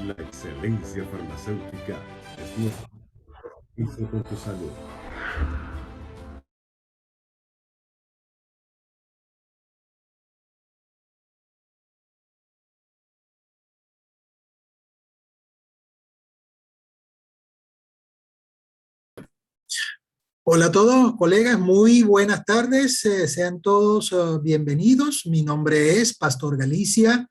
La excelencia farmacéutica es nuestro compromiso con tu salud. Hola a todos, colegas, muy buenas tardes. Sean todos bienvenidos. Mi nombre es Pastor Galicia,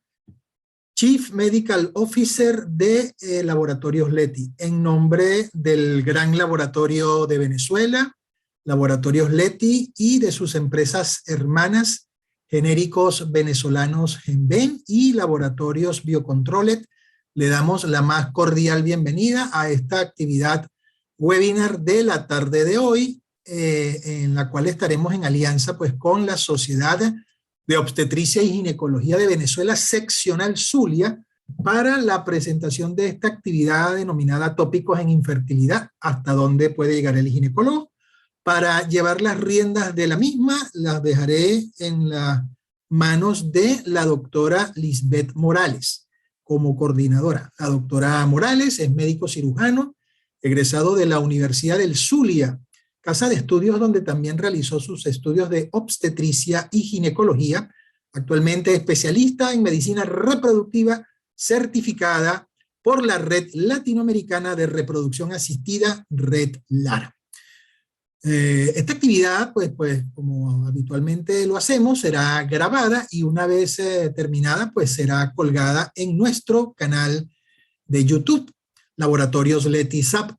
Chief Medical Officer de Laboratorios Leti, en nombre del gran laboratorio de Venezuela, Laboratorios Leti, y de sus empresas hermanas, Genéricos Venezolanos Genven y Laboratorios Biocontrolet. Le damos la más cordial bienvenida a esta actividad webinar de la tarde de hoy, en la cual estaremos en alianza pues, con la Sociedad de Obstetricia y Ginecología de Venezuela, seccional Zulia, para la presentación de esta actividad denominada Tópicos en Infertilidad, hasta dónde puede llegar el ginecólogo. Para llevar las riendas de la misma, las dejaré en las manos de la doctora Lisbeth Morales, como coordinadora. La doctora Morales es médico cirujano, egresado de la Universidad del Zulia, casa de estudios donde también realizó sus estudios de obstetricia y ginecología. Actualmente especialista en medicina reproductiva certificada por la Red Latinoamericana de Reproducción Asistida, Red LARA. Esta actividad, pues como habitualmente lo hacemos, será grabada y una vez terminada, pues será colgada en nuestro canal de YouTube, Laboratorios LetiSap.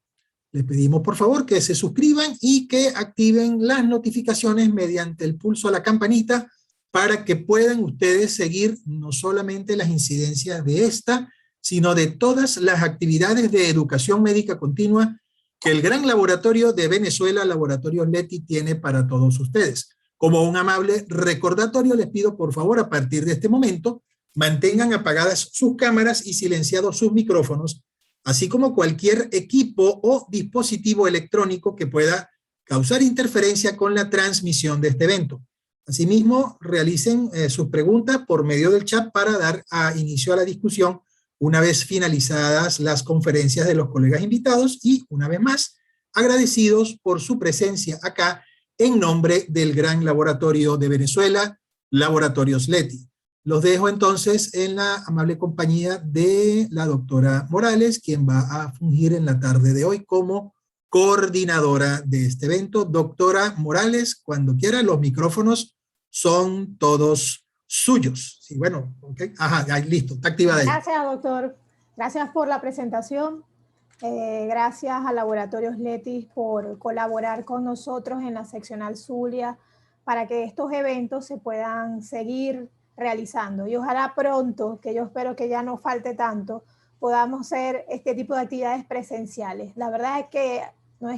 Les pedimos por favor que se suscriban y que activen las notificaciones mediante el pulso a la campanita para que puedan ustedes seguir no solamente las incidencias de esta, sino de todas las actividades de educación médica continua que el gran laboratorio de Venezuela, Laboratorios Leti, tiene para todos ustedes. Como un amable recordatorio, les pido por favor, a partir de este momento, mantengan apagadas sus cámaras y silenciados sus micrófonos, así como cualquier equipo o dispositivo electrónico que pueda causar interferencia con la transmisión de este evento. Asimismo, realicen sus preguntas por medio del chat para dar inicio a la discusión una vez finalizadas las conferencias de los colegas invitados y, una vez más, agradecidos por su presencia acá en nombre del gran laboratorio de Venezuela, Laboratorios Leti. Los dejo entonces en la amable compañía de la doctora Morales, quien va a fungir en la tarde de hoy como coordinadora de este evento. Doctora Morales, cuando quiera, los micrófonos son todos suyos. Sí, bueno, okay. Ajá, ya, listo, está activada ahí. Gracias, doctor. Gracias por la presentación. Gracias a Laboratorios Leti por colaborar con nosotros en la seccional Zulia para que estos eventos se puedan seguir realizando. Y ojalá pronto, que yo espero que ya no falte tanto, podamos hacer este tipo de actividades presenciales. La verdad es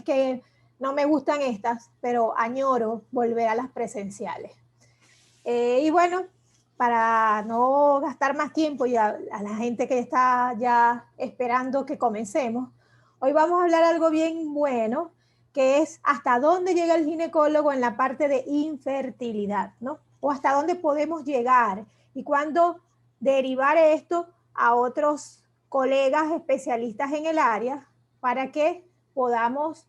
que no me gustan estas, pero añoro volver a las presenciales. Y bueno, para no gastar más tiempo y a la gente que está ya esperando que comencemos, hoy vamos a hablar algo bien bueno, que es hasta dónde llega el ginecólogo en la parte de infertilidad, ¿no? O hasta dónde podemos llegar y cuándo derivar esto a otros colegas especialistas en el área para que podamos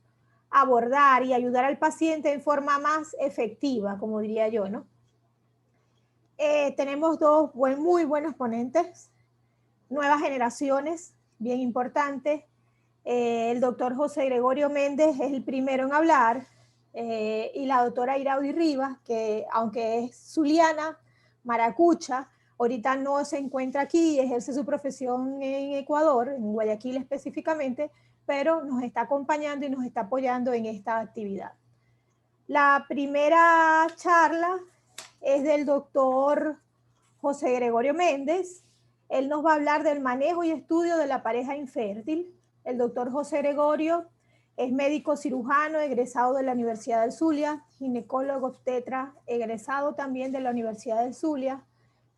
abordar y ayudar al paciente en forma más efectiva, como diría yo, ¿no? Tenemos dos muy buenos ponentes, nuevas generaciones, bien importantes. El doctor José Gregorio Méndez es el primero en hablar, y la doctora Iraudi Rivas, que aunque es zuliana, maracucha, ahorita no se encuentra aquí, ejerce su profesión en Ecuador, en Guayaquil específicamente, pero nos está acompañando y nos está apoyando en esta actividad. La primera charla es del doctor José Gregorio Méndez. Él nos va a hablar del manejo y estudio de la pareja infértil. El doctor José Gregorio es médico cirujano, egresado de la Universidad del Zulia, ginecólogo obstetra, egresado también de la Universidad del Zulia,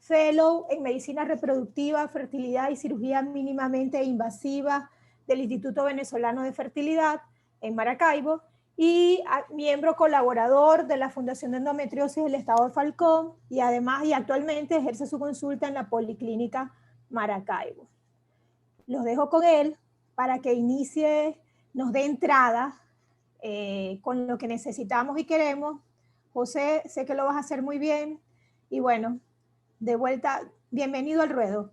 fellow en medicina reproductiva, fertilidad y cirugía mínimamente invasiva del Instituto Venezolano de Fertilidad en Maracaibo, y miembro colaborador de la Fundación de Endometriosis del Estado de Falcón, y además y actualmente ejerce su consulta en la Policlínica Maracaibo. los dejo con él para que inicie, nos dé entrada con lo que necesitamos y queremos. José, sé que lo vas a hacer muy bien y bueno, de vuelta, bienvenido al ruedo.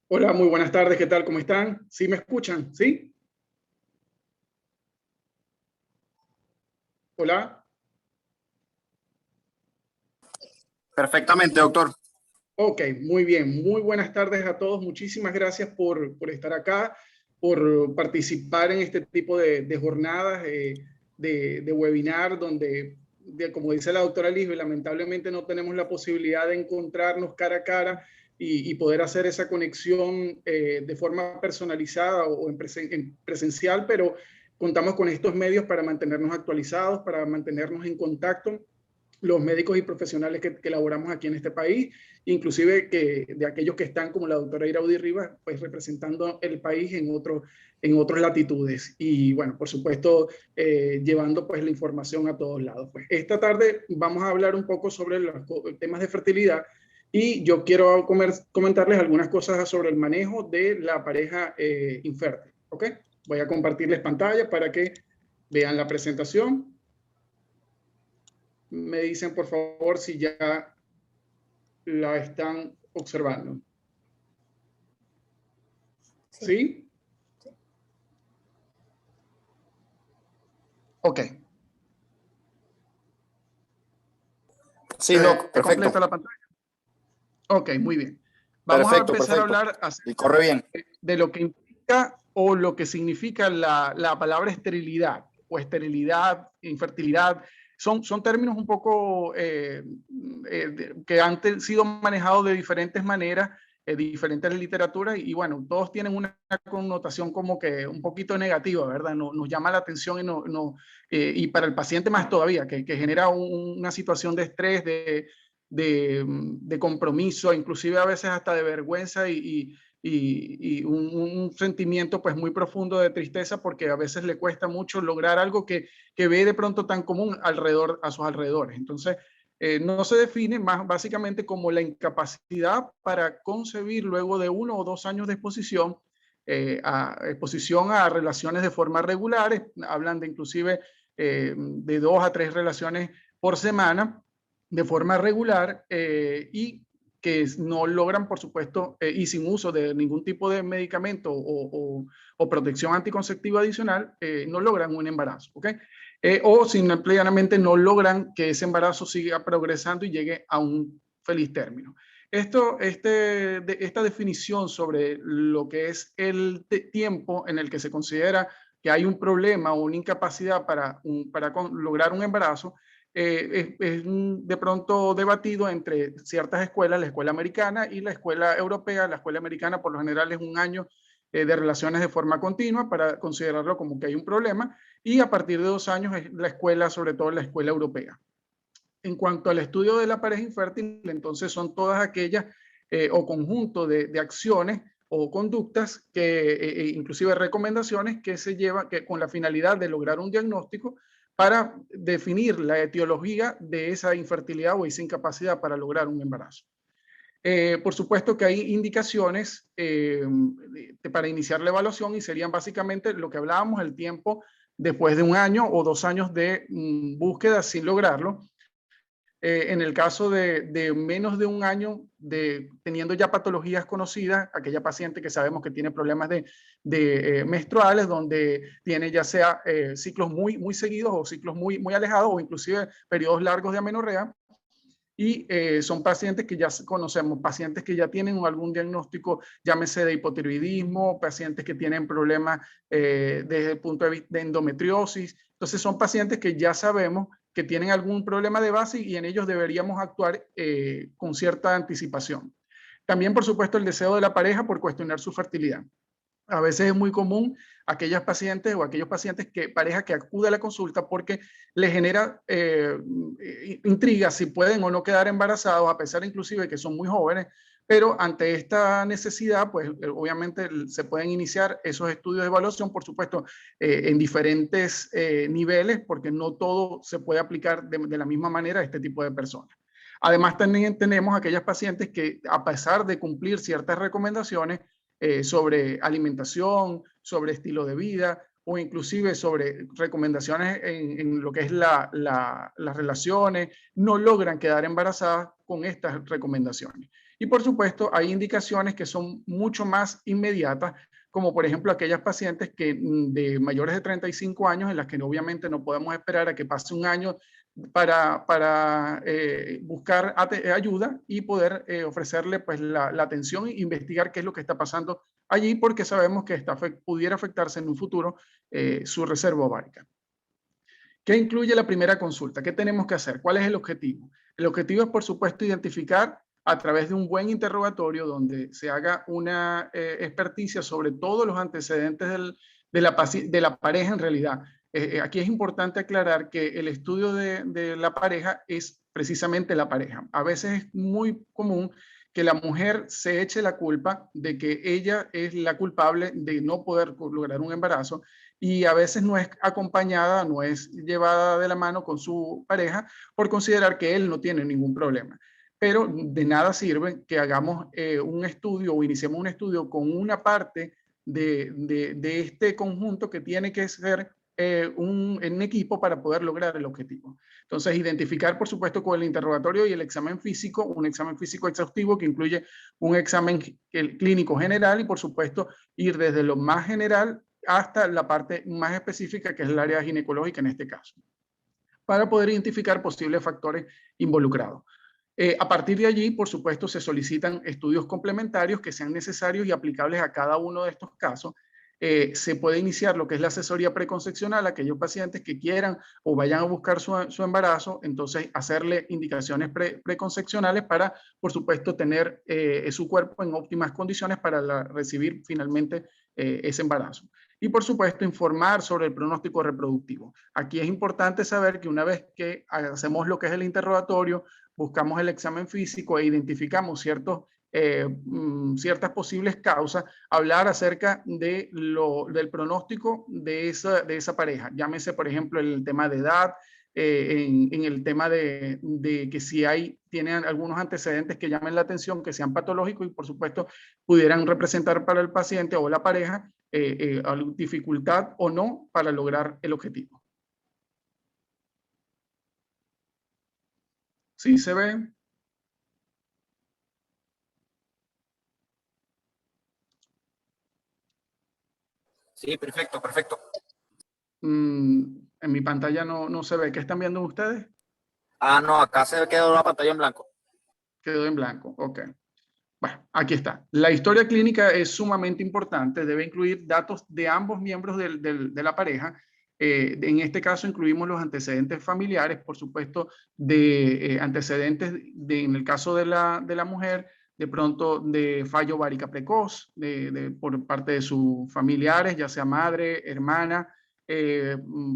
Hola, muy buenas tardes, ¿qué tal? ¿Cómo están? ¿Sí me escuchan? ¿Sí? Hola. Perfectamente, doctor. Ok, muy bien. Muy buenas tardes a todos. Muchísimas gracias por estar acá, por participar en este tipo de jornadas, de webinar, donde, como dice la doctora Liz, lamentablemente no tenemos la posibilidad de encontrarnos cara a cara y poder hacer esa conexión de forma personalizada o en presencial, pero contamos con estos medios para mantenernos actualizados, para mantenernos en contacto los médicos y profesionales que laboramos aquí en este país, inclusive que de aquellos que están, como la doctora Iraudi Rivas, pues representando el país en otras latitudes. Y bueno, por supuesto, llevando pues la información a todos lados. Pues esta tarde vamos a hablar un poco sobre los temas de fertilidad y yo quiero comentarles algunas cosas sobre el manejo de la pareja infértil. ¿Ok? Voy a compartirles pantalla para que vean la presentación. Me dicen, por favor, si ya la están observando. ¿Sí? Sí. Ok. Sí, doc, ¿Está completa perfecto. la pantalla? Ok, muy bien. Vamos a Perfecto, empezar a perfecto. hablar Y corre bien. de lo que implica o lo que significa la palabra esterilidad o esterilidad, infertilidad. Son términos un poco que han sido manejados de diferentes maneras, diferentes literaturas, y bueno, todos tienen una connotación como que un poquito negativa, ¿verdad? Nos llama la atención y para el paciente más todavía, que genera una situación de estrés, de compromiso, inclusive a veces hasta de vergüenza y un sentimiento pues muy profundo de tristeza, porque a veces le cuesta mucho lograr algo que ve de pronto tan común a sus alrededores. Entonces, no se define más básicamente como la incapacidad para concebir luego de 1 o 2 años de exposición, exposición a relaciones de forma regulares. Hablan de inclusive de 2 a 3 relaciones por semana de forma regular, y que no logran, por supuesto, y sin uso de ningún tipo de medicamento o protección anticonceptiva adicional, no logran un embarazo, ¿ok? O simplemente no logran que ese embarazo siga progresando y llegue a un feliz término. Esta definición sobre lo que es el tiempo en el que se considera que hay un problema o una incapacidad para lograr un embarazo, es de pronto debatido entre ciertas escuelas, la escuela americana y la escuela europea. La escuela americana por lo general es 1 año de relaciones de forma continua para considerarlo como que hay un problema, y a partir de 2 años es la escuela, sobre todo la escuela europea. En cuanto al estudio de la pareja infértil, entonces son todas aquellas o conjunto de acciones o conductas inclusive recomendaciones que se llevan con la finalidad de lograr un diagnóstico para definir la etiología de esa infertilidad o esa incapacidad para lograr un embarazo. Por supuesto que hay indicaciones para iniciar la evaluación, y serían básicamente lo que hablábamos, el tiempo después de 1 año o 2 años de búsqueda sin lograrlo. En el caso de menos de 1 año, teniendo ya patologías conocidas, aquella paciente que sabemos que tiene problemas de menstruales, donde tiene ya sea ciclos muy, muy seguidos o ciclos muy, muy alejados, o inclusive periodos largos de amenorrea. Y son pacientes que ya conocemos, pacientes que ya tienen algún diagnóstico, llámese de hipotiroidismo, pacientes que tienen problemas desde el punto de vista de endometriosis. Entonces son pacientes que ya sabemos que tienen algún problema de base, y en ellos deberíamos actuar con cierta anticipación. También, por supuesto, el deseo de la pareja por cuestionar su fertilidad. A veces es muy común aquellas pacientes o aquellos pacientes pareja que acude a la consulta porque les genera intriga si pueden o no quedar embarazados, a pesar inclusive que son muy jóvenes, Pero ante esta necesidad, pues obviamente se pueden iniciar esos estudios de evaluación, por supuesto, en diferentes niveles, porque no todo se puede aplicar de la misma manera a este tipo de personas. Además, también tenemos aquellas pacientes que, a pesar de cumplir ciertas recomendaciones sobre alimentación, sobre estilo de vida, o inclusive sobre recomendaciones en lo que es las relaciones, no logran quedar embarazadas con estas recomendaciones. Y por supuesto, hay indicaciones que son mucho más inmediatas, como por ejemplo aquellas pacientes que, de mayores de 35 años, en las que obviamente no podemos esperar a que pase un año para buscar ayuda y poder ofrecerle pues, la atención e investigar qué es lo que está pasando allí, porque sabemos que pudiera afectarse en un futuro su reserva ovárica. ¿Qué incluye la primera consulta? ¿Qué tenemos que hacer? ¿Cuál es el objetivo? El objetivo es, por supuesto, identificar a través de un buen interrogatorio donde se haga una experticia sobre todos los antecedentes de la pareja en realidad. Aquí es importante aclarar que el estudio de la pareja es precisamente la pareja. A veces es muy común que la mujer se eche la culpa de que ella es la culpable de no poder lograr un embarazo, y a veces no es acompañada, no es llevada de la mano con su pareja por considerar que él no tiene ningún problema. Pero de nada sirve que hagamos un estudio o iniciemos un estudio con una parte de este conjunto que tiene que ser en equipo para poder lograr el objetivo. Entonces, identificar, por supuesto, con el interrogatorio y el examen físico, un examen físico exhaustivo que incluye un examen clínico general y, por supuesto, ir desde lo más general hasta la parte más específica, que es el área ginecológica en este caso, para poder identificar posibles factores involucrados. A partir de allí, por supuesto, se solicitan estudios complementarios que sean necesarios y aplicables a cada uno de estos casos. Se puede iniciar lo que es la asesoría preconcepcional a aquellos pacientes que quieran o vayan a buscar su embarazo, entonces hacerle indicaciones preconcepcionales para, por supuesto, tener su cuerpo en óptimas condiciones para recibir finalmente ese embarazo. Y por supuesto, informar sobre el pronóstico reproductivo. Aquí es importante saber que una vez que hacemos lo que es el interrogatorio, buscamos el examen físico e identificamos ciertas posibles causas, hablar acerca del pronóstico de esa pareja. Llámese, por ejemplo, el tema de edad, en el tema de que si tienen algunos antecedentes que llamen la atención, que sean patológicos y, por supuesto, pudieran representar para el paciente o la pareja dificultad o no para lograr el objetivo. ¿Sí se ve? Sí, perfecto, perfecto. En mi pantalla no se ve. ¿Qué están viendo ustedes? Ah, no, acá se quedó la pantalla en blanco. Quedó en blanco, ok. Bueno, aquí está. La historia clínica es sumamente importante, debe incluir datos de ambos miembros de la pareja. En este caso incluimos los antecedentes familiares, por supuesto, de antecedentes en el caso de la mujer, de pronto de fallo ovárica precoz por parte de sus familiares, ya sea madre, hermana,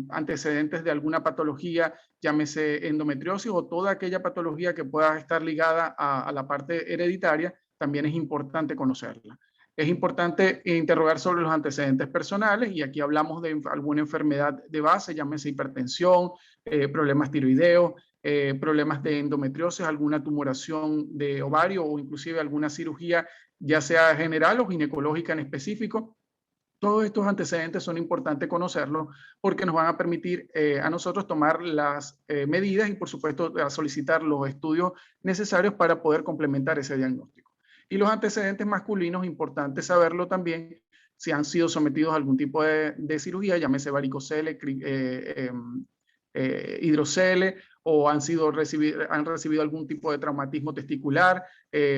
antecedentes de alguna patología, llámese endometriosis o toda aquella patología que pueda estar ligada a la parte hereditaria. También es importante conocerla. Es importante interrogar sobre los antecedentes personales, y aquí hablamos de alguna enfermedad de base, llámese hipertensión, problemas tiroideos, problemas de endometriosis, alguna tumoración de ovario o inclusive alguna cirugía, ya sea general o ginecológica en específico. Todos estos antecedentes son importantes conocerlos porque nos van a permitir a nosotros tomar las medidas y, por supuesto, solicitar los estudios necesarios para poder complementar ese diagnóstico. Y los antecedentes masculinos, importante saberlo también, si han sido sometidos a algún tipo de cirugía, llámese varicocele, hidrocele, o han recibido algún tipo de traumatismo testicular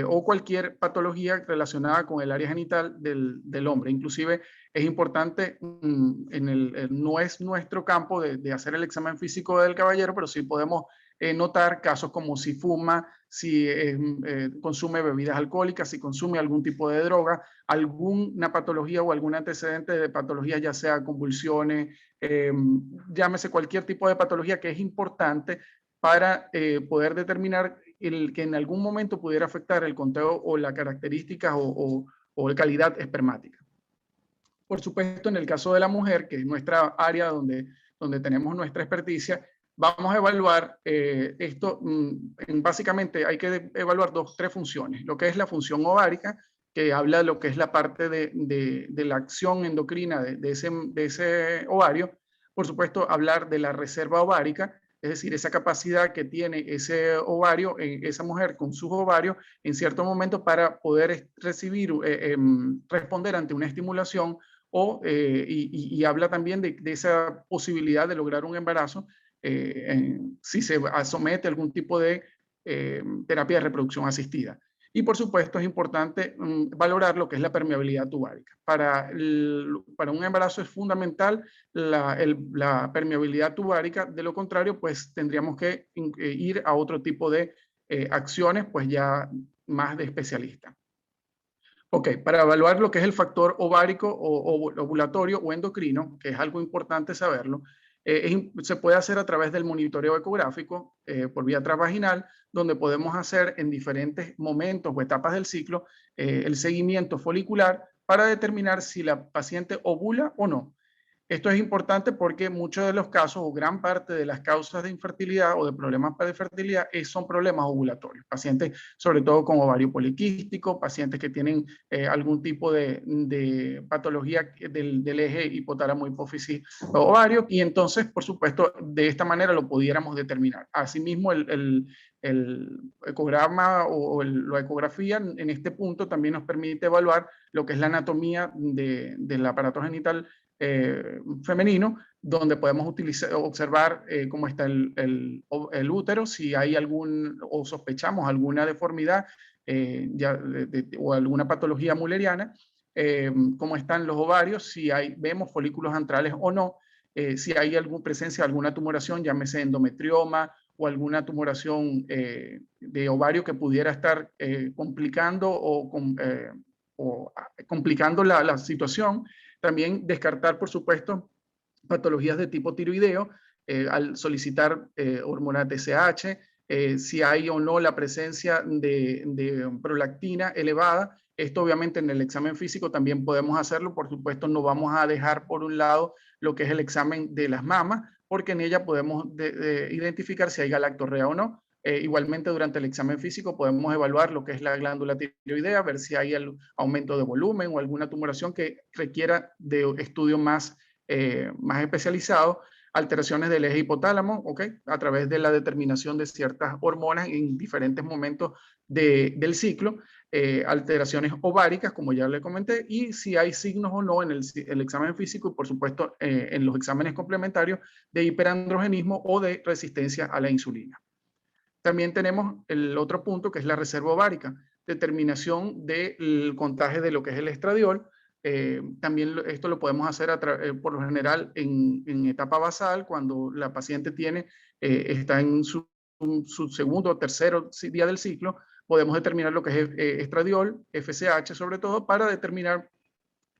o cualquier patología relacionada con el área genital del hombre. Inclusive es importante, no es nuestro campo de hacer el examen físico del caballero, pero sí podemos notar casos como si fuma, si consume bebidas alcohólicas, si consume algún tipo de droga, alguna patología o algún antecedente de patología, ya sea convulsiones, llámese cualquier tipo de patología, que es importante para poder determinar que en algún momento pudiera afectar el conteo o la característica o calidad espermática. Por supuesto, en el caso de la mujer, que es nuestra área donde tenemos nuestra experticia, vamos a evaluar esto. Básicamente hay que evaluar tres funciones. Lo que es la función ovárica, que habla de lo que es la parte de la acción endocrina de ese ovario. Por supuesto, hablar de la reserva ovárica, es decir, esa capacidad que tiene ese ovario, esa mujer con sus ovarios, en cierto momento para poder recibir, responder ante una estimulación, y habla también de esa posibilidad de lograr un embarazo si se somete a algún tipo de terapia de reproducción asistida. Y por supuesto es importante valorar lo que es la permeabilidad tubárica. Para un embarazo es fundamental la permeabilidad tubárica, de lo contrario pues tendríamos que ir a otro tipo de acciones pues ya más de especialista. Ok, para evaluar lo que es el factor ovárico o ovulatorio o endocrino, que es algo importante saberlo, se puede hacer a través del monitoreo ecográfico por vía transvaginal, donde podemos hacer en diferentes momentos o etapas del ciclo el seguimiento folicular para determinar si la paciente ovula o no. Esto es importante porque muchos de los casos o gran parte de las causas de infertilidad o de problemas de fertilidad son problemas ovulatorios. Pacientes sobre todo con ovario poliquístico, pacientes que tienen algún tipo de patología del eje hipotálamo hipófisis ovario, y entonces por supuesto de esta manera lo pudiéramos determinar. Asimismo el ecograma o la ecografía en este punto también nos permite evaluar lo que es la anatomía del aparato genital femenino, donde podemos observar cómo está el útero, si hay o sospechamos alguna deformidad o alguna patología mulleriana, cómo están los ovarios, si vemos folículos antrales o no, si hay presencia de alguna tumoración, llámese endometrioma o alguna tumoración de ovario que pudiera estar complicando complicando la situación. También descartar, por supuesto, patologías de tipo tiroideo al solicitar hormona TSH, si hay o no la presencia de prolactina elevada. Esto obviamente en el examen físico también podemos hacerlo. Por supuesto, no vamos a dejar por un lado lo que es el examen de las mamas, porque en ella podemos identificar si hay galactorrea o no. Igualmente durante el examen físico podemos evaluar lo que es la glándula tiroidea, ver si hay aumento de volumen o alguna tumoración que requiera de estudio más especializado, alteraciones del eje hipotálamo, a través de la determinación de ciertas hormonas en diferentes momentos del ciclo, alteraciones ováricas, como ya le comenté, y si hay signos o no en el examen físico y por supuesto en los exámenes complementarios de hiperandrogenismo o de resistencia a la insulina. También tenemos el otro punto que es la reserva ovárica, determinación del contagio de lo que es el estradiol. También esto lo podemos hacer por lo general en etapa basal, cuando la paciente está en su segundo o tercero día del ciclo. Podemos determinar lo que es estradiol, FSH sobre todo, para determinar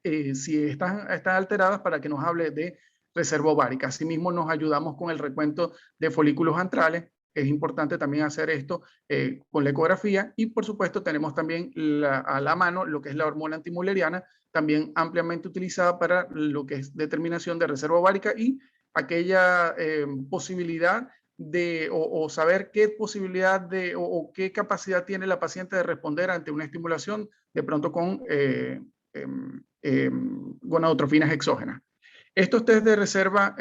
si están alteradas, para que nos hable de reserva ovárica. Asimismo nos ayudamos con el recuento de folículos antrales. Es importante también hacer esto con la ecografía, y por supuesto tenemos también a la mano lo que es la hormona antimulleriana, también ampliamente utilizada para lo que es determinación de reserva ovárica y aquella posibilidad o saber qué posibilidad o qué capacidad tiene la paciente de responder ante una estimulación de pronto con gonadotrofinas exógenas. Estos test de reserva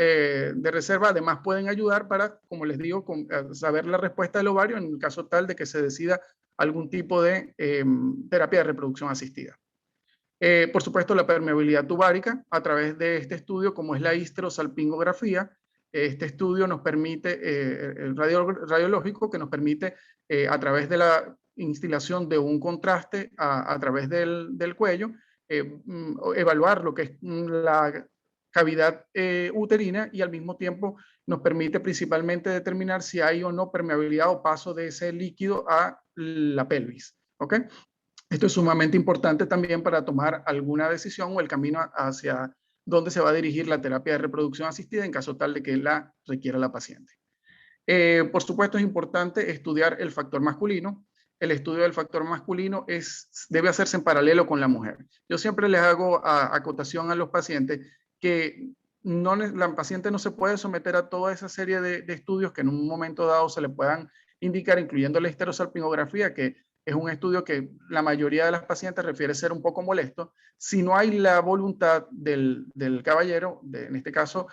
además pueden ayudar para, como les digo, saber la respuesta del ovario en el caso tal de que se decida algún tipo de terapia de reproducción asistida. Por supuesto, la permeabilidad tubárica a través de este estudio, como es la histerosalpingografía. Este estudio nos permite, el radiológico, que nos permite a través de la instilación de un contraste a través del cuello, evaluar lo que es la cavidad uterina, y al mismo tiempo nos permite principalmente determinar si hay o no permeabilidad o paso de ese líquido a la pelvis. Esto es sumamente importante también para tomar alguna decisión o el camino hacia dónde se va a dirigir la terapia de reproducción asistida en caso tal de que la requiera la paciente. Por supuesto, es importante estudiar el factor masculino. El estudio del factor masculino debe hacerse en paralelo con la mujer. Yo siempre les hago acotación a los pacientes que la paciente no se puede someter a toda esa serie de estudios que en un momento dado se le puedan indicar, incluyendo la histerosalpingografía, que es un estudio que la mayoría de las pacientes refiere ser un poco molesto, si no hay la voluntad del caballero, en este caso,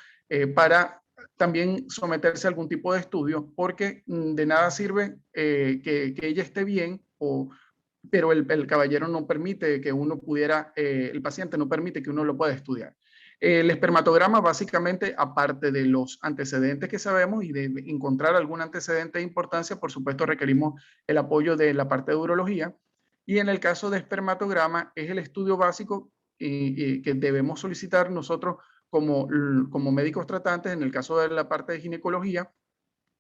para también someterse a algún tipo de estudio, porque de nada sirve que ella esté bien, pero el caballero no permite que uno pudiera, el paciente no permite que uno lo pueda estudiar. El espermatograma, básicamente, aparte de los antecedentes que sabemos y de encontrar algún antecedente de importancia, por supuesto requerimos el apoyo de la parte de urología. Y en el caso de espermatograma, es el estudio básico que debemos solicitar nosotros como médicos tratantes, en el caso de la parte de ginecología,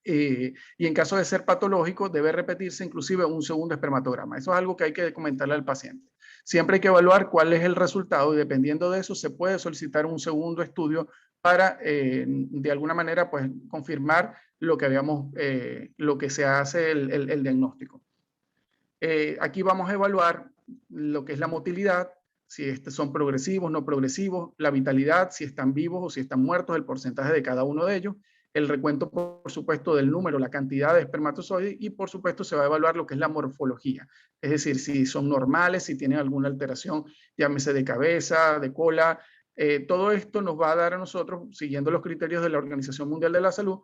y en caso de ser patológico, debe repetirse inclusive un segundo espermatograma. Eso es algo que hay que comentarle al paciente. Siempre hay que evaluar cuál es el resultado y dependiendo de eso se puede solicitar un segundo estudio para, de alguna manera, pues confirmar lo que habíamos, lo que se hace el diagnóstico. Aquí vamos a evaluar lo que es la motilidad, si son progresivos, no progresivos, la vitalidad, si están vivos o si están muertos, el porcentaje de cada uno de ellos, el recuento, por supuesto, del número, la cantidad de espermatozoides y, por supuesto, se va a evaluar lo que es la morfología. Es decir, si son normales, si tienen alguna alteración, llámese de cabeza, de cola. Todo esto nos va a dar a nosotros, siguiendo los criterios de la Organización Mundial de la Salud,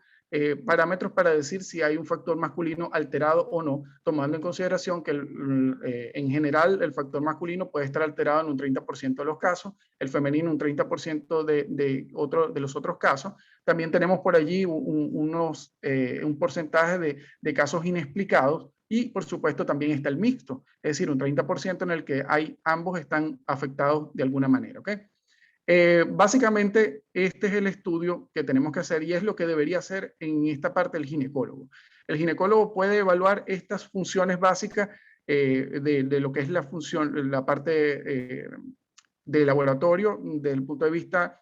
parámetros para decir si hay un factor masculino alterado o no, tomando en consideración que en general el factor masculino puede estar alterado en un 30% de los casos, el femenino un 30% de los otros casos. También tenemos por allí un porcentaje de casos inexplicados y por supuesto también está el mixto, es decir, un 30% en el que ambos están afectados de alguna manera, ¿ok? Básicamente, este es el estudio que tenemos que hacer y es lo que debería hacer en esta parte el ginecólogo. El ginecólogo puede evaluar estas funciones básicas de lo que es la función, la parte de laboratorio, desde el punto de vista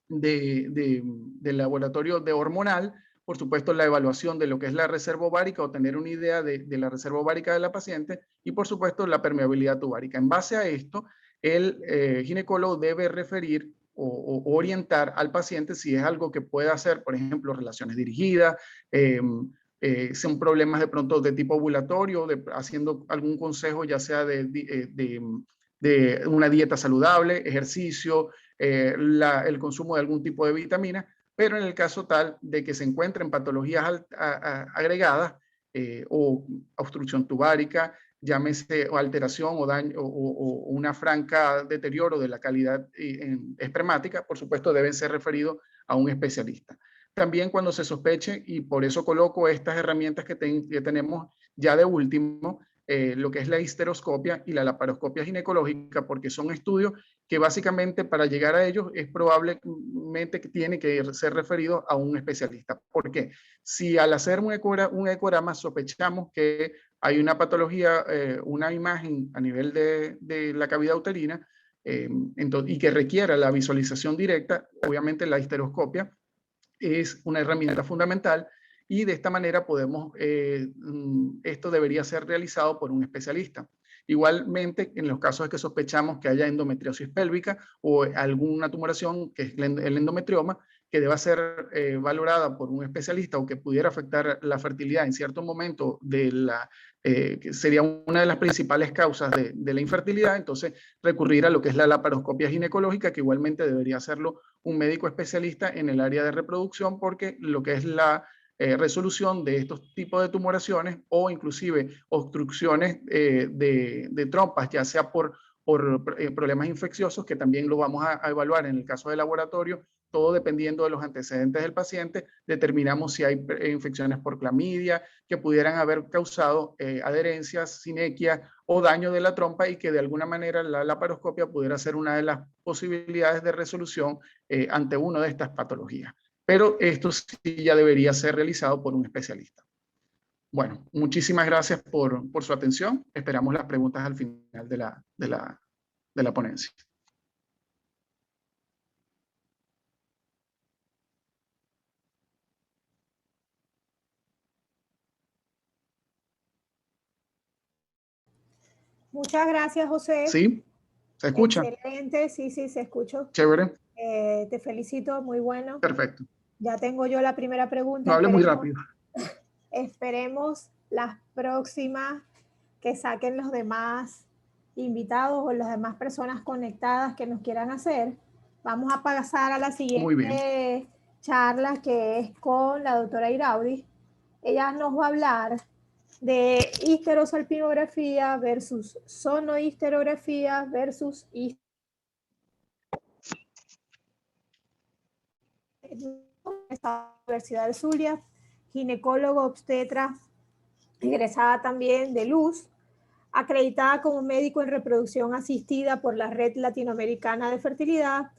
del laboratorio de hormonal, por supuesto la evaluación de lo que es la reserva ovárica o tener una idea de la reserva ovárica de la paciente y por supuesto la permeabilidad tubárica. En base a esto, el ginecólogo debe referir o orientar al paciente si es algo que puede hacer, por ejemplo, relaciones dirigidas, son problemas de pronto de tipo ovulatorio, haciendo algún consejo ya sea de una dieta saludable, ejercicio, el consumo de algún tipo de vitamina, pero en el caso tal de que se encuentren patologías agregadas o obstrucción tubárica, llámese o alteración o daño o una franca deterioro de la calidad espermática, por supuesto deben ser referidos a un especialista. También cuando se sospeche, y por eso coloco estas herramientas que tenemos ya de último, lo que es la histeroscopia y la laparoscopia ginecológica, porque son estudios que básicamente para llegar a ellos es probablemente que tiene que ser referido a un especialista. ¿Por qué? Si al hacer un ecograma sospechamos que hay una patología, una imagen a nivel de la cavidad uterina y que requiera la visualización directa, obviamente la histeroscopia es una herramienta fundamental y de esta manera podemos, esto debería ser realizado por un especialista. Igualmente, en los casos de que sospechamos que haya endometriosis pélvica o alguna tumoración, que es el endometrioma, que deba ser valorada por un especialista o que pudiera afectar la fertilidad en cierto momento que sería una de las principales causas de la infertilidad, entonces recurrir a lo que es la laparoscopia ginecológica, que igualmente debería hacerlo un médico especialista en el área de reproducción, porque lo que es la resolución de estos tipos de tumoraciones o inclusive obstrucciones de trompas, ya sea por problemas infecciosos, que también lo vamos a evaluar en el caso de laboratorio, todo dependiendo de los antecedentes del paciente, determinamos si hay infecciones por clamidia que pudieran haber causado adherencias, sinequias o daño de la trompa y que de alguna manera la laparoscopia pudiera ser una de las posibilidades de resolución ante una de estas patologías. Pero esto sí ya debería ser realizado por un especialista. Bueno, muchísimas gracias por su atención. Esperamos las preguntas al final de la ponencia. Muchas gracias, José. ¿Sí? ¿Se escucha? Excelente, sí, se escuchó. Chévere. Te felicito, muy bueno. Perfecto. Ya tengo yo la primera pregunta. No hable muy rápido. Esperemos las próximas que saquen los demás invitados o las demás personas conectadas que nos quieran hacer. Vamos a pasar a la siguiente charla, que es con la doctora Iraudi. Ella nos va a hablar de histerosalpingografía versus sonohisterografía versus Universidad del Zulia, ginecólogo obstetra, egresada también de Luz, acreditada como médico en reproducción asistida por la Red Latinoamericana de Fertilidad.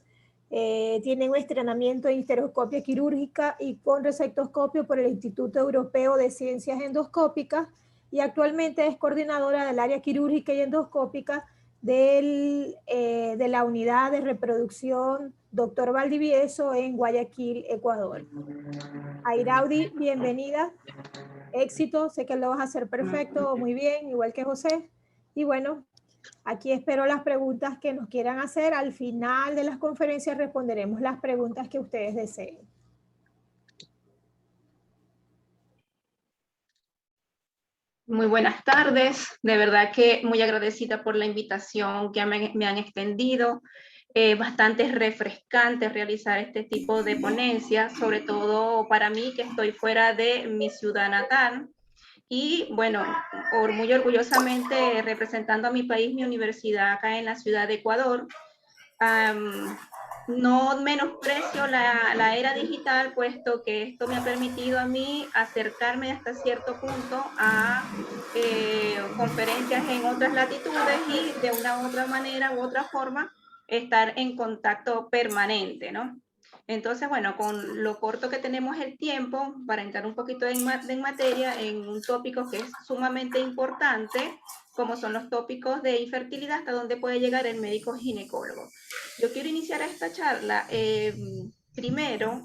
Tiene un entrenamiento en histeroscopia quirúrgica y con resectoscopio por el Instituto Europeo de Ciencias Endoscópicas, y actualmente es coordinadora del área quirúrgica y endoscópica de la unidad de reproducción Dr. Valdivieso en Guayaquil, Ecuador. Airaudi, bienvenida. Éxito, sé que lo vas a hacer perfecto, muy bien, igual que José. Y bueno, aquí espero las preguntas que nos quieran hacer. Al final de las conferencias responderemos las preguntas que ustedes deseen. Muy buenas tardes, de verdad que muy agradecida por la invitación que me han extendido. Bastante refrescante realizar este tipo de ponencias, sobre todo para mí que estoy fuera de mi ciudad natal. Y bueno, muy orgullosamente representando a mi país, mi universidad acá en la ciudad de Ecuador. No menosprecio la era digital, puesto que esto me ha permitido a mí acercarme hasta cierto punto a conferencias en otras latitudes y de una u otra manera u otra forma estar en contacto permanente, ¿no? Entonces, bueno, con lo corto que tenemos el tiempo, para entrar un poquito en materia, en un tópico que es sumamente importante, como son los tópicos de infertilidad, hasta dónde puede llegar el médico ginecólogo. Yo quiero iniciar esta charla primero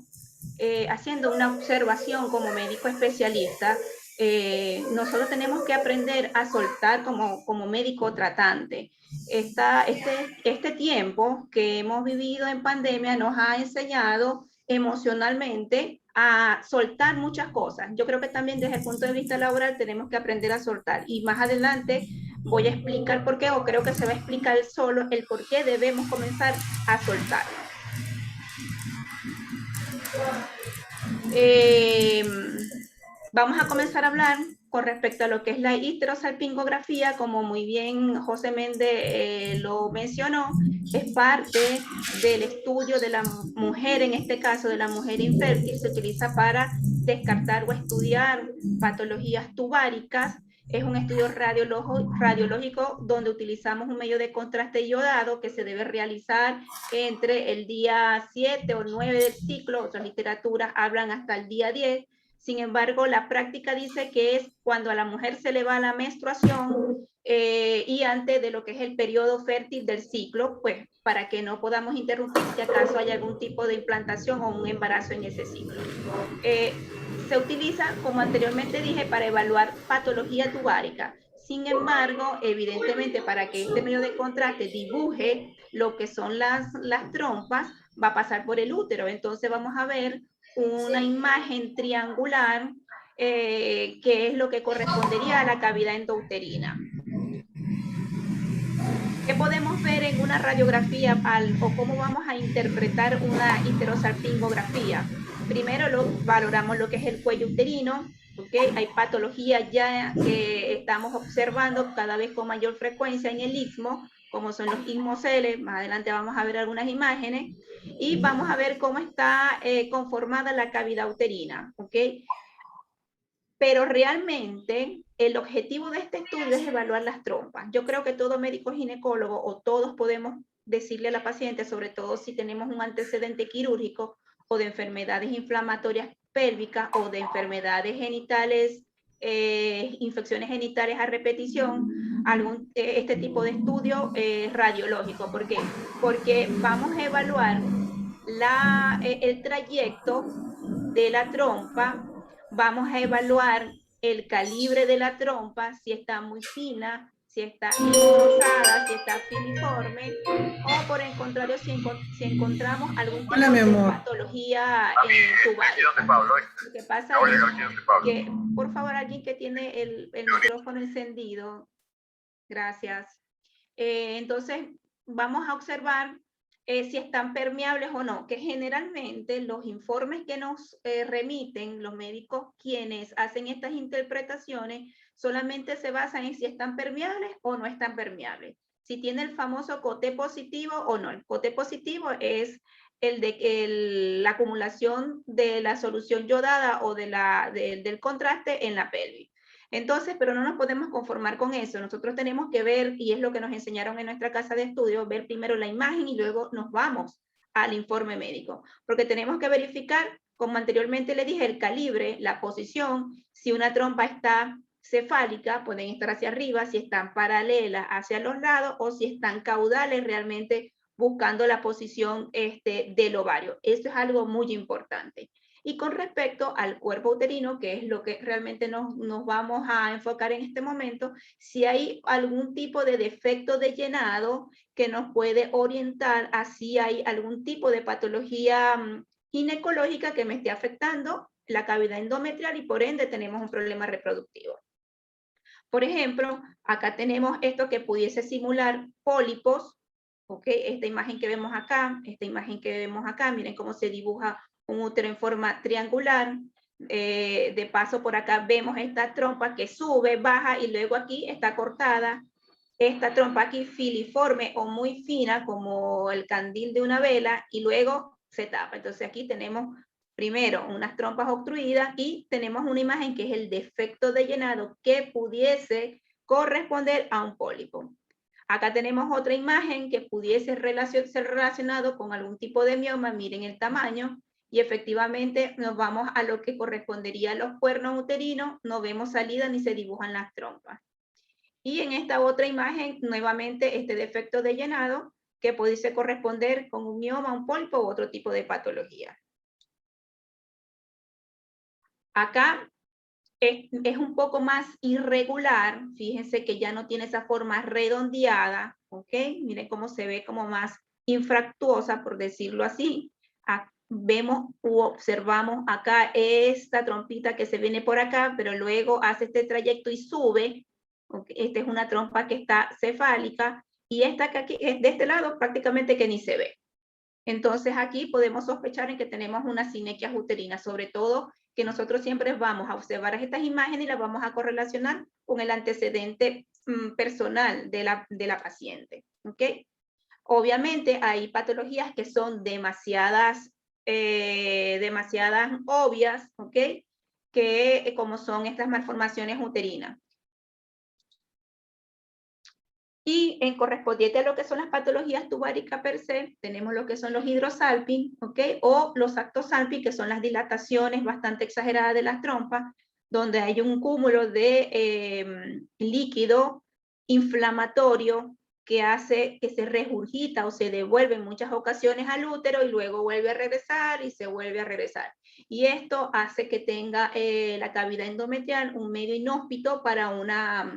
haciendo una observación como médico especialista. Nosotros tenemos que aprender a soltar como médico tratante. Este tiempo que hemos vivido en pandemia nos ha enseñado emocionalmente a soltar muchas cosas. Yo creo que también desde el punto de vista laboral tenemos que aprender a soltar, y más adelante voy a explicar por qué, o creo que se va a explicar solo el por qué debemos comenzar a soltar. Vamos a comenzar a hablar con respecto a lo que es la histerosalpingografía. Como muy bien José Méndez lo mencionó, es parte del estudio de la mujer, en este caso de la mujer infértil. Se utiliza para descartar o estudiar patologías tubáricas. Es un estudio radiológico donde utilizamos un medio de contraste iodado que se debe realizar entre el día 7 o 9 del ciclo. Otras literaturas hablan hasta el día 10. Sin embargo, la práctica dice que es cuando a la mujer se le va la menstruación y antes de lo que es el periodo fértil del ciclo, pues para que no podamos interrumpir si acaso hay algún tipo de implantación o un embarazo en ese ciclo. Se utiliza, como anteriormente dije, para evaluar patología tubárica. Sin embargo, evidentemente, para que este medio de contraste dibuje lo que son las trompas, va a pasar por el útero. Entonces vamos a ver una imagen triangular que es lo que correspondería a la cavidad endouterina. ¿Qué podemos ver en una radiografía o cómo vamos a interpretar una histerosalpingografía? Primero valoramos lo que es el cuello uterino. ¿Okay? Hay patologías ya que estamos observando cada vez con mayor frecuencia en el istmo, como son los istmoceles. Más adelante vamos a ver algunas imágenes y vamos a ver cómo está conformada la cavidad uterina. ¿Okay? Pero realmente el objetivo de este estudio es evaluar las trompas. Yo creo que todo médico ginecólogo o todos podemos decirle a la paciente, sobre todo si tenemos un antecedente quirúrgico o de enfermedades inflamatorias pélvicas o de enfermedades genitales, infecciones genitales a repetición, este tipo de estudio radiológico. ¿Por qué? Porque vamos a evaluar el trayecto de la trompa, vamos a evaluar el calibre de la trompa, si está muy fina, si está rosada, si está filiforme, o por el contrario, si encontramos algún tipo de patología tubaria. Lo que pasa es que, por favor, alguien que tiene el micrófono encendido, gracias. Entonces, vamos a observar si están permeables o no, que generalmente los informes que nos remiten los médicos quienes hacen estas interpretaciones solamente se basan en si están permeables o no están permeables. Si tiene el famoso coté positivo o no. El coté positivo es el de la acumulación de la solución yodada o del contraste en la pelvis. Entonces, pero no nos podemos conformar con eso. Nosotros tenemos que ver, y es lo que nos enseñaron en nuestra casa de estudio, ver primero la imagen y luego nos vamos al informe médico. Porque tenemos que verificar, como anteriormente le dije, el calibre, la posición, si una trompa está cefálica, pueden estar hacia arriba, si están paralelas hacia los lados o si están caudales realmente buscando la posición del ovario. Esto es algo muy importante. Y con respecto al cuerpo uterino, que es lo que realmente nos vamos a enfocar en este momento, si hay algún tipo de defecto de llenado que nos puede orientar a si hay algún tipo de patología ginecológica que me esté afectando la cavidad endometrial y por ende tenemos un problema reproductivo. Por ejemplo, acá tenemos esto que pudiese simular pólipos, ¿ok? Esta imagen que vemos acá, miren cómo se dibuja un útero en forma triangular. De paso por acá vemos esta trompa que sube, baja y luego aquí está cortada. Esta trompa aquí filiforme o muy fina como el candil de una vela y luego se tapa. Entonces aquí tenemos primero unas trompas obstruidas y tenemos una imagen que es el defecto de llenado que pudiese corresponder a un pólipo. Acá tenemos otra imagen que pudiese ser relacionado con algún tipo de mioma, miren el tamaño, y efectivamente nos vamos a lo que correspondería a los cuernos uterinos, no vemos salida ni se dibujan las trompas. Y en esta otra imagen, nuevamente este defecto de llenado que pudiese corresponder con un mioma, un pólipo u otro tipo de patología. Acá es un poco más irregular, fíjense que ya no tiene esa forma redondeada, ¿ok? Miren cómo se ve como más infractuosa, por decirlo así. Vemos u observamos acá esta trompita que se viene por acá, pero luego hace este trayecto y sube. ¿Okay? Esta es una trompa que está cefálica y esta que aquí, de este lado prácticamente que ni se ve. Entonces aquí podemos sospechar en que tenemos una sinequia uterina, sobre todo que nosotros siempre vamos a observar estas imágenes y las vamos a correlacionar con el antecedente personal de la paciente. ¿Okay? Obviamente hay patologías que son demasiadas obvias, ¿ok? Que como son estas malformaciones uterinas. Y en correspondiente a lo que son las patologías tubáricas per se, tenemos lo que son los hidrosalping, ¿ok? O los actosalping, que son las dilataciones bastante exageradas de las trompas, donde hay un cúmulo de líquido inflamatorio que hace que se regurgita o se devuelve en muchas ocasiones al útero y luego vuelve a regresar y se vuelve a regresar. Y esto hace que tenga la cavidad endometrial un medio inhóspito para una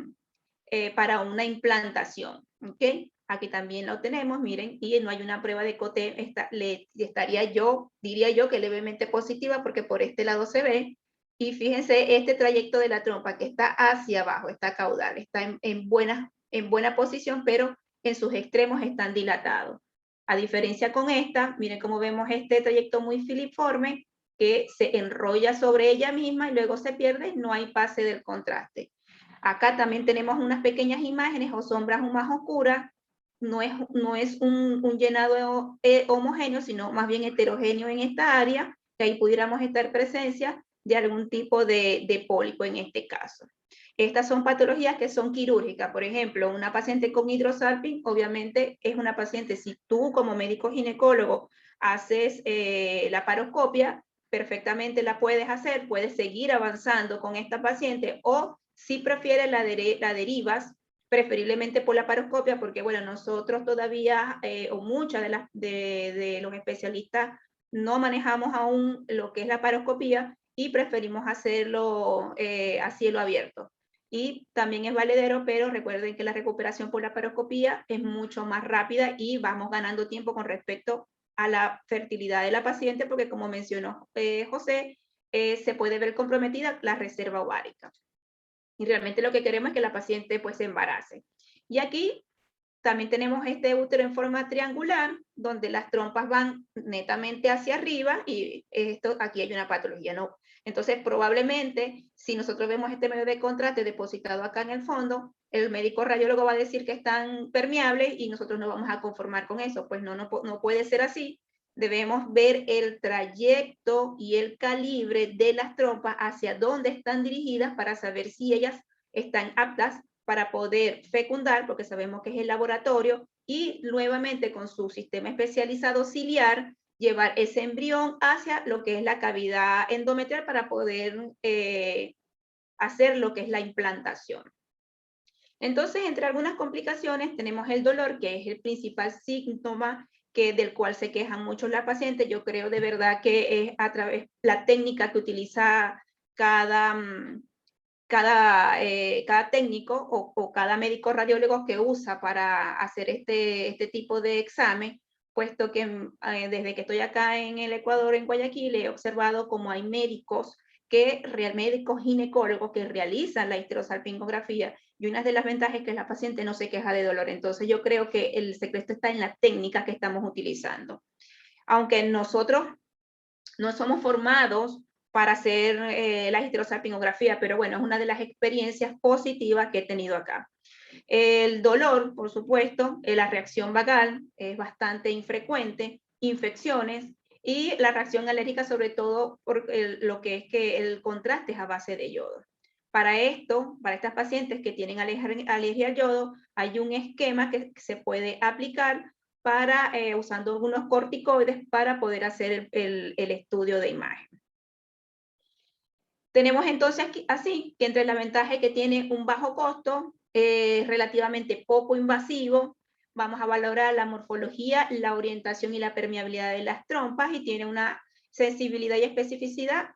implantación. ¿Okay? Aquí también lo tenemos, miren, y no hay una prueba de coté, diría yo que levemente positiva porque por este lado se ve. Y fíjense este trayecto de la trompa que está hacia abajo, está caudal, está en buena posición, pero en sus extremos están dilatados. A diferencia con esta, miren cómo vemos este trayecto muy filiforme que se enrolla sobre ella misma y luego se pierde, no hay pase del contraste. Acá también tenemos unas pequeñas imágenes o sombras más oscuras, no es un llenado homogéneo, sino más bien heterogéneo en esta área, que ahí pudiéramos estar presencia de algún tipo de pólipo en este caso. Estas son patologías que son quirúrgicas. Por ejemplo, una paciente con hidrosalping, obviamente es una paciente, si tú como médico ginecólogo haces la laparoscopia, perfectamente la puedes hacer, puedes seguir avanzando con esta paciente, o si prefieres la derivas, preferiblemente por la laparoscopia, porque bueno, nosotros todavía, o muchas de los especialistas, no manejamos aún lo que es la laparoscopia y preferimos hacerlo a cielo abierto. y también es valedero, pero recuerden que la recuperación por laparoscopía es mucho más rápida y vamos ganando tiempo con respecto a la fertilidad de la paciente, porque como mencionó José, se puede ver comprometida la reserva ovárica. Y realmente lo que queremos es que la paciente pues se embarace. Y aquí también tenemos este útero en forma triangular, donde las trompas van netamente hacia arriba y esto, aquí hay una patología, ¿no? Entonces, probablemente, si nosotros vemos este medio de contraste depositado acá en el fondo, el médico radiólogo va a decir que están permeables y nosotros no vamos a conformar con eso. Pues no puede ser así. Debemos ver el trayecto y el calibre de las trompas hacia dónde están dirigidas para saber si ellas están aptas para poder fecundar, porque sabemos que es el laboratorio, y nuevamente con su sistema especializado ciliar, llevar ese embrión hacia lo que es la cavidad endometrial para poder hacer lo que es la implantación. Entonces, entre algunas complicaciones tenemos el dolor, que es el principal síntoma del cual se quejan mucho las pacientes. Yo creo de verdad que es a través de la técnica que utiliza cada técnico o cada médico radiólogo que usa para hacer este tipo de examen, puesto que desde que estoy acá en el Ecuador, en Guayaquil, he observado como hay médicos ginecólogos que realizan la histerosalpingografía, y una de las ventajas es que la paciente no se queja de dolor. Entonces yo creo que el secreto está en la técnica que estamos utilizando. Aunque nosotros no somos formados para hacer la histerosalpingografía, pero bueno, es una de las experiencias positivas que he tenido acá. El dolor, por supuesto, la reacción vagal es bastante infrecuente, infecciones y la reacción alérgica, sobre todo por lo que es que el contraste es a base de yodo. Para esto, para estas pacientes que tienen alergia al yodo, hay un esquema que se puede aplicar para, usando algunos corticoides para poder hacer el estudio de imagen. Tenemos entonces aquí, así que entre la ventaja que tiene un bajo costo, relativamente poco invasivo, vamos a valorar la morfología, la orientación y la permeabilidad de las trompas, y tiene una sensibilidad y especificidad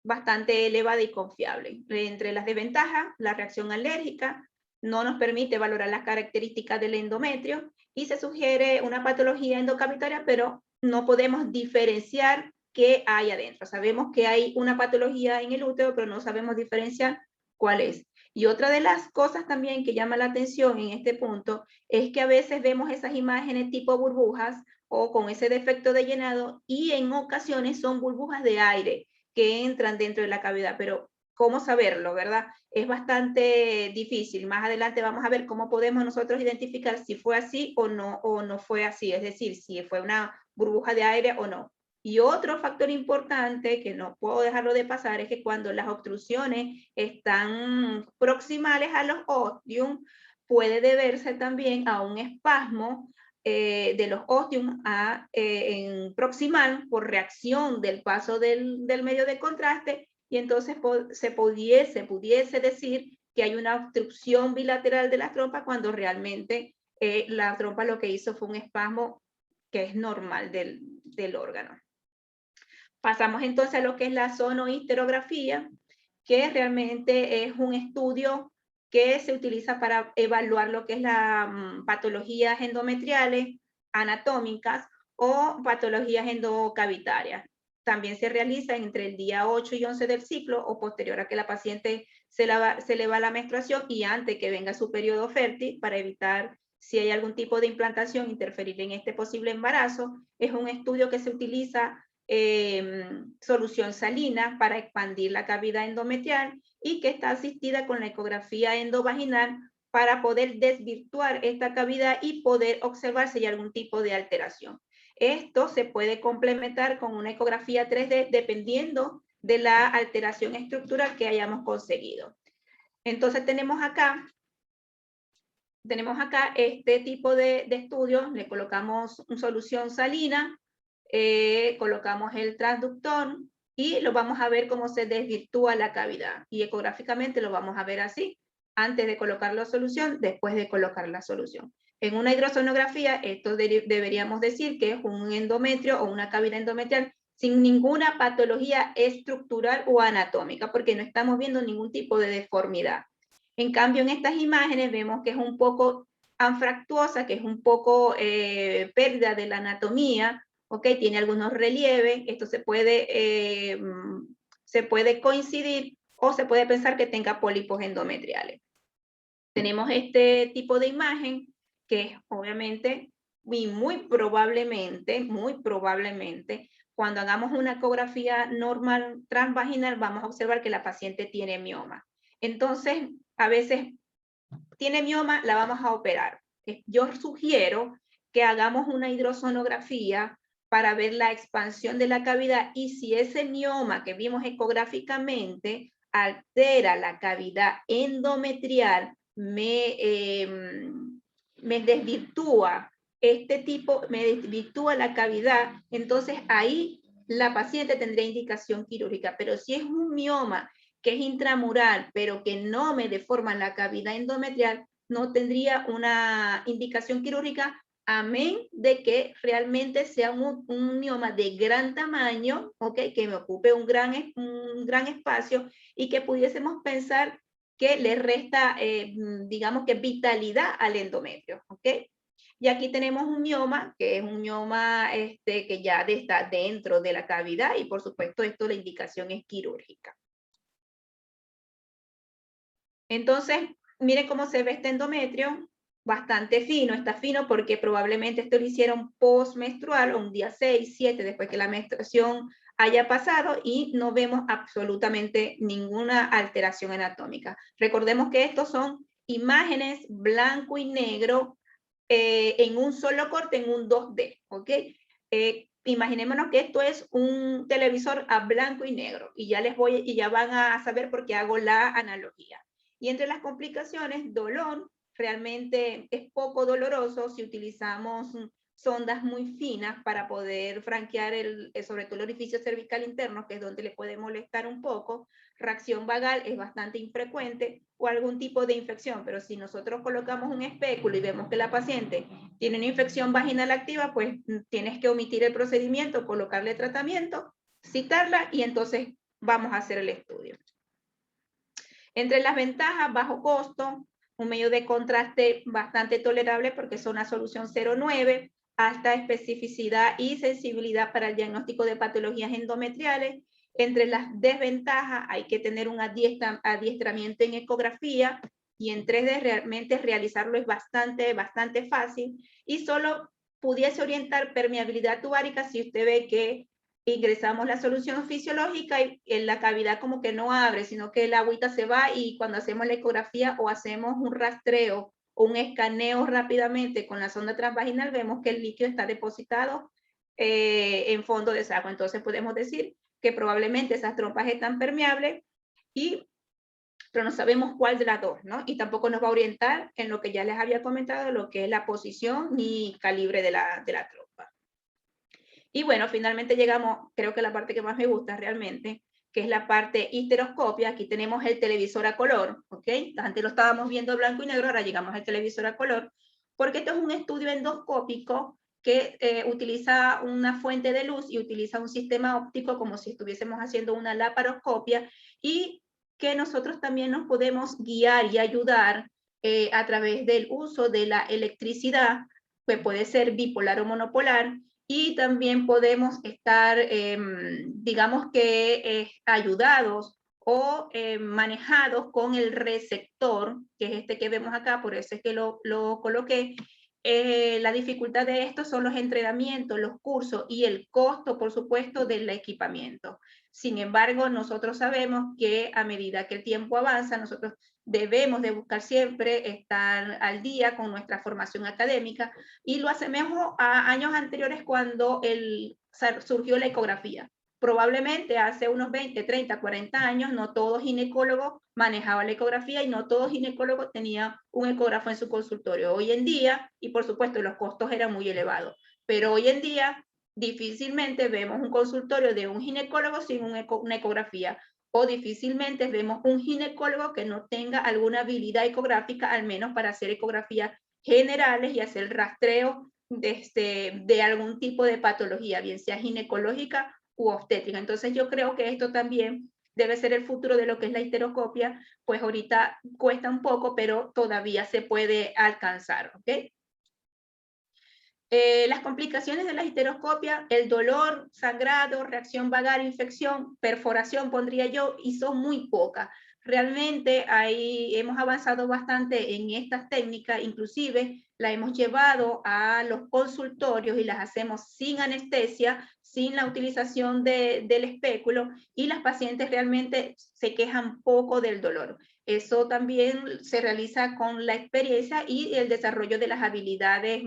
bastante elevada y confiable. Entre las desventajas, la reacción alérgica no nos permite valorar las características del endometrio y se sugiere una patología endocavitaria, pero no podemos diferenciar qué hay adentro. Sabemos que hay una patología en el útero, pero no sabemos diferenciar cuál es. Y otra de las cosas también que llama la atención en este punto es que a veces vemos esas imágenes tipo burbujas o con ese defecto de llenado, y en ocasiones son burbujas de aire que entran dentro de la cavidad, pero ¿cómo saberlo, verdad? Es bastante difícil. Más adelante vamos a ver cómo podemos nosotros identificar si fue así o no fue así, es decir, si fue una burbuja de aire o no. Y otro factor importante que no puedo dejarlo de pasar es que cuando las obstrucciones están proximales a los ostium, puede deberse también a un espasmo de los ostium en proximal por reacción del paso del medio de contraste, y entonces se pudiese decir que hay una obstrucción bilateral de las trompas cuando realmente la trompa lo que hizo fue un espasmo que es normal del órgano. Pasamos entonces a lo que es la sonohisterografía, que realmente es un estudio que se utiliza para evaluar lo que es las patologías endometriales, anatómicas o patologías endocavitarias. También se realiza entre el día 8 y 11 del ciclo o posterior a que la paciente se le va la menstruación y antes que venga su periodo fértil, para evitar, si hay algún tipo de implantación, interferir en este posible embarazo. Es un estudio que se utiliza solución salina para expandir la cavidad endometrial y que está asistida con la ecografía endovaginal para poder desvirtuar esta cavidad y poder observar si hay algún tipo de alteración. Esto se puede complementar con una ecografía 3D dependiendo de la alteración estructural que hayamos conseguido. Entonces tenemos acá este tipo de estudio. Le colocamos una solución salina, colocamos el transductor y lo vamos a ver cómo se desvirtúa la cavidad, y ecográficamente lo vamos a ver así, antes de colocar la solución, después de colocar la solución. En una hidrosonografía, esto deberíamos decir que es un endometrio o una cavidad endometrial sin ninguna patología estructural o anatómica, porque no estamos viendo ningún tipo de deformidad. En cambio, en estas imágenes vemos que es un poco anfractuosa, que es un poco pérdida de la anatomía, ¿ok? Tiene algunos relieves, esto se puede coincidir o se puede pensar que tenga pólipos endometriales. Tenemos este tipo de imagen que es obviamente y muy probablemente, cuando hagamos una ecografía normal transvaginal vamos a observar que la paciente tiene mioma. Entonces, a veces tiene mioma, la vamos a operar. Yo sugiero que hagamos una hidrosonografía para ver la expansión de la cavidad y si ese mioma que vimos ecográficamente altera la cavidad endometrial, me desvirtúa me desvirtúa la cavidad, entonces ahí la paciente tendría indicación quirúrgica. Pero si es un mioma que es intramural, pero que no me deforma la cavidad endometrial, no tendría una indicación quirúrgica, amén de que realmente sea un mioma de gran tamaño, ¿okay? Que me ocupe un gran espacio y que pudiésemos pensar que le resta, digamos que vitalidad al endometrio, ¿ok? Y aquí tenemos un mioma, que es un mioma que ya está dentro de la cavidad y por supuesto esto la indicación es quirúrgica. Entonces, miren cómo se ve este endometrio, bastante fino, está fino porque probablemente esto lo hicieron postmenstrual, un día 6, 7, después que la menstruación haya pasado y no vemos absolutamente ninguna alteración anatómica. Recordemos que estos son imágenes blanco y negro en un solo corte, en un 2D, ¿ok? Imaginémonos que esto es un televisor a blanco y negro y ya van a saber por qué hago la analogía. Y entre las complicaciones, dolor, realmente es poco doloroso si utilizamos sondas muy finas para poder franquear sobre todo el orificio cervical interno, que es donde le puede molestar un poco. Reacción vagal es bastante infrecuente o algún tipo de infección, pero si nosotros colocamos un espéculo y vemos que la paciente tiene una infección vaginal activa, pues tienes que omitir el procedimiento, colocarle tratamiento, citarla y entonces vamos a hacer el estudio. Entre las ventajas, bajo costo, un medio de contraste bastante tolerable porque es una solución 0,9, alta especificidad y sensibilidad para el diagnóstico de patologías endometriales. Entre las desventajas hay que tener un adiestramiento en ecografía y en 3D realmente realizarlo es bastante fácil y solo pudiese orientar permeabilidad tubárica si usted ve que ingresamos la solución fisiológica y en la cavidad como que no abre, sino que el agüita se va y cuando hacemos la ecografía o hacemos un rastreo o un escaneo rápidamente con la sonda transvaginal, vemos que el líquido está depositado en fondo de saco. Entonces podemos decir que probablemente esas trompas están permeables, pero no sabemos cuál de las dos, ¿no? Y tampoco nos va a orientar en lo que ya les había comentado, lo que es la posición ni calibre de la trompa. Y bueno, finalmente llegamos, creo que la parte que más me gusta realmente, que es la parte histeroscopia. Aquí tenemos el televisor a color, ¿ok? Antes lo estábamos viendo blanco y negro, ahora llegamos al televisor a color, porque esto es un estudio endoscópico que utiliza una fuente de luz y utiliza un sistema óptico como si estuviésemos haciendo una laparoscopia y que nosotros también nos podemos guiar y ayudar a través del uso de la electricidad, que puede ser bipolar o monopolar, y también podemos estar, digamos que ayudados o manejados con el receptor, que es este que vemos acá, por eso es que lo coloqué. La dificultad de esto son los entrenamientos, los cursos y el costo, por supuesto, del equipamiento. Sin embargo, nosotros sabemos que a medida que el tiempo avanza, nosotros debemos de buscar siempre estar al día con nuestra formación académica y lo asemejo a años anteriores cuando surgió la ecografía. Probablemente hace unos 20, 30, 40 años no todo ginecólogo manejaba la ecografía y no todo ginecólogo tenía un ecógrafo en su consultorio. Hoy en día, y por supuesto los costos eran muy elevados, pero hoy en día difícilmente vemos un consultorio de un ginecólogo sin una ecografía o difícilmente vemos un ginecólogo que no tenga alguna habilidad ecográfica, al menos para hacer ecografías generales y hacer rastreo de algún tipo de patología, bien sea ginecológica u obstétrica. Entonces yo creo que esto también debe ser el futuro de lo que es la histeroscopia, pues ahorita cuesta un poco, pero todavía se puede alcanzar, ¿ok? Las complicaciones de la histeroscopia, el dolor, sangrado, reacción vagal, infección, perforación pondría yo, y son muy pocas. Realmente ahí hemos avanzado bastante en estas técnicas, inclusive la hemos llevado a los consultorios y las hacemos sin anestesia, sin la utilización del espéculo, y las pacientes realmente se quejan poco del dolor. Eso también se realiza con la experiencia y el desarrollo de las habilidades,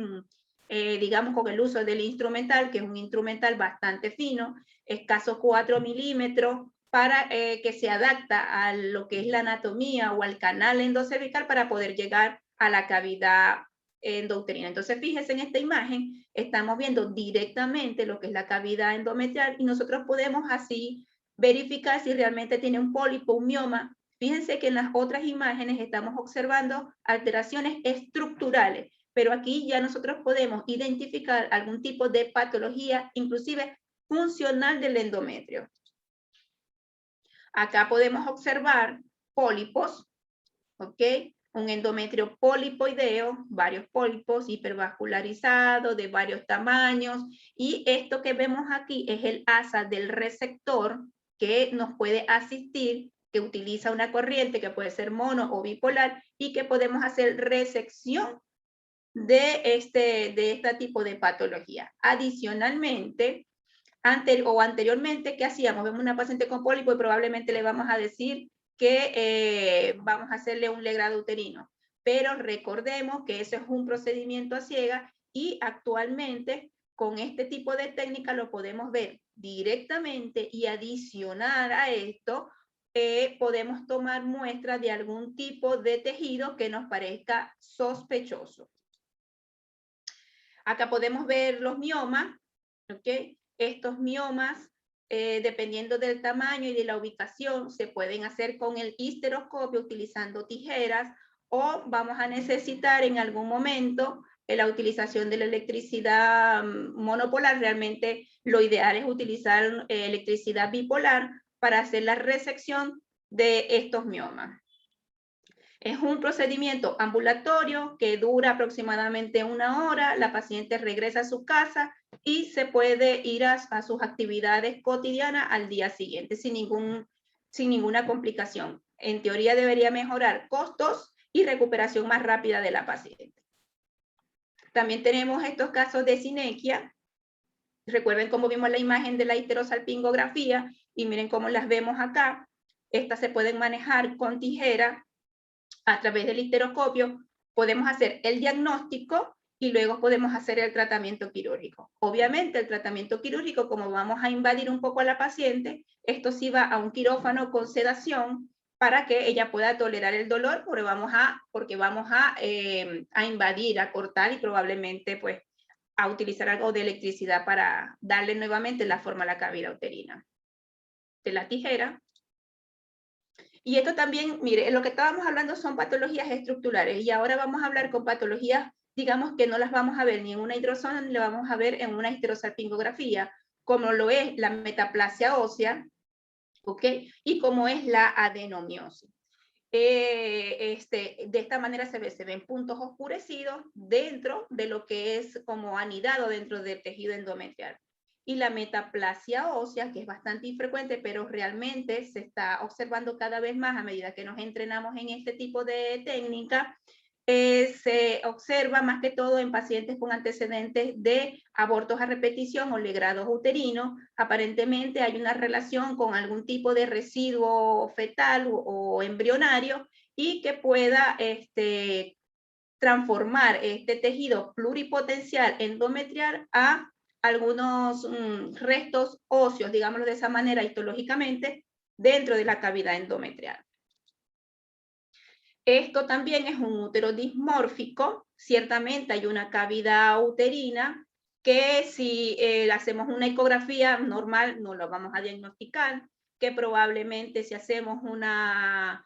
digamos, con el uso del instrumental, que es un instrumental bastante fino, escaso 4 milímetros, para que se adapta a lo que es la anatomía o al canal endocervical para poder llegar a la cavidad endouterina. Entonces, fíjense en esta imagen, estamos viendo directamente lo que es la cavidad endometrial y nosotros podemos así verificar si realmente tiene un pólipo, un mioma. Fíjense que en las otras imágenes estamos observando alteraciones estructurales, pero aquí ya nosotros podemos identificar algún tipo de patología, inclusive funcional del endometrio. Acá podemos observar pólipos, ¿ok? Un endometrio polipoideo, varios pólipos hipervascularizados de varios tamaños, y esto que vemos aquí es el asa del receptor que nos puede asistir, que utiliza una corriente que puede ser mono o bipolar, y que podemos hacer resección de este tipo de patología. Adicionalmente, anteriormente, ¿qué hacíamos? Vemos una paciente con pólipo y probablemente le vamos a decir que vamos a hacerle un legrado uterino. Pero recordemos que eso es un procedimiento a ciega y actualmente con este tipo de técnica lo podemos ver directamente, y adicionar a esto podemos tomar muestras de algún tipo de tejido que nos parezca sospechoso. Acá podemos ver los miomas, ¿ok? Estos miomas, dependiendo del tamaño y de la ubicación, se pueden hacer con el histeroscopio utilizando tijeras, o vamos a necesitar en algún momento la utilización de la electricidad monopolar. Realmente lo ideal es utilizar electricidad bipolar para hacer la resección de estos miomas. Es un procedimiento ambulatorio que dura aproximadamente 1 hora. La paciente regresa a su casa y se puede ir a sus actividades cotidianas al día siguiente sin ninguna complicación. En teoría debería mejorar costos y recuperación más rápida de la paciente. También tenemos estos casos de sinequia. Recuerden cómo vimos la imagen de la histerosalpingografía y miren cómo las vemos acá. Estas se pueden manejar con tijera. A través del histeroscopio podemos hacer el diagnóstico y luego podemos hacer el tratamiento quirúrgico. Obviamente el tratamiento quirúrgico, como vamos a invadir un poco a la paciente, esto sí va a un quirófano con sedación para que ella pueda tolerar el dolor, porque vamos a invadir, a cortar y probablemente pues a utilizar algo de electricidad para darle nuevamente la forma a la cavidad uterina. De la tijera. Y esto también, mire, lo que estábamos hablando son patologías estructurales, y ahora vamos a hablar con patologías, digamos, que no las vamos a ver ni en una hidrosona ni las vamos a ver en una histerosalpingografía, como lo es la metaplasia ósea, ¿ok? Y como es la adenomiosis. De esta manera se ven puntos oscurecidos dentro de lo que es como anidado dentro del tejido endometrial. Y la metaplasia ósea, que es bastante infrecuente, pero realmente se está observando cada vez más a medida que nos entrenamos en este tipo de técnica, se observa más que todo en pacientes con antecedentes de abortos a repetición o legrados uterinos. Aparentemente hay una relación con algún tipo de residuo fetal o embrionario, y que pueda transformar este tejido pluripotencial endometrial a algunos restos óseos, digámoslo de esa manera, histológicamente, dentro de la cavidad endometrial. Esto también es un útero dismórfico. Ciertamente hay una cavidad uterina que si hacemos una ecografía normal no lo vamos a diagnosticar, que probablemente si hacemos una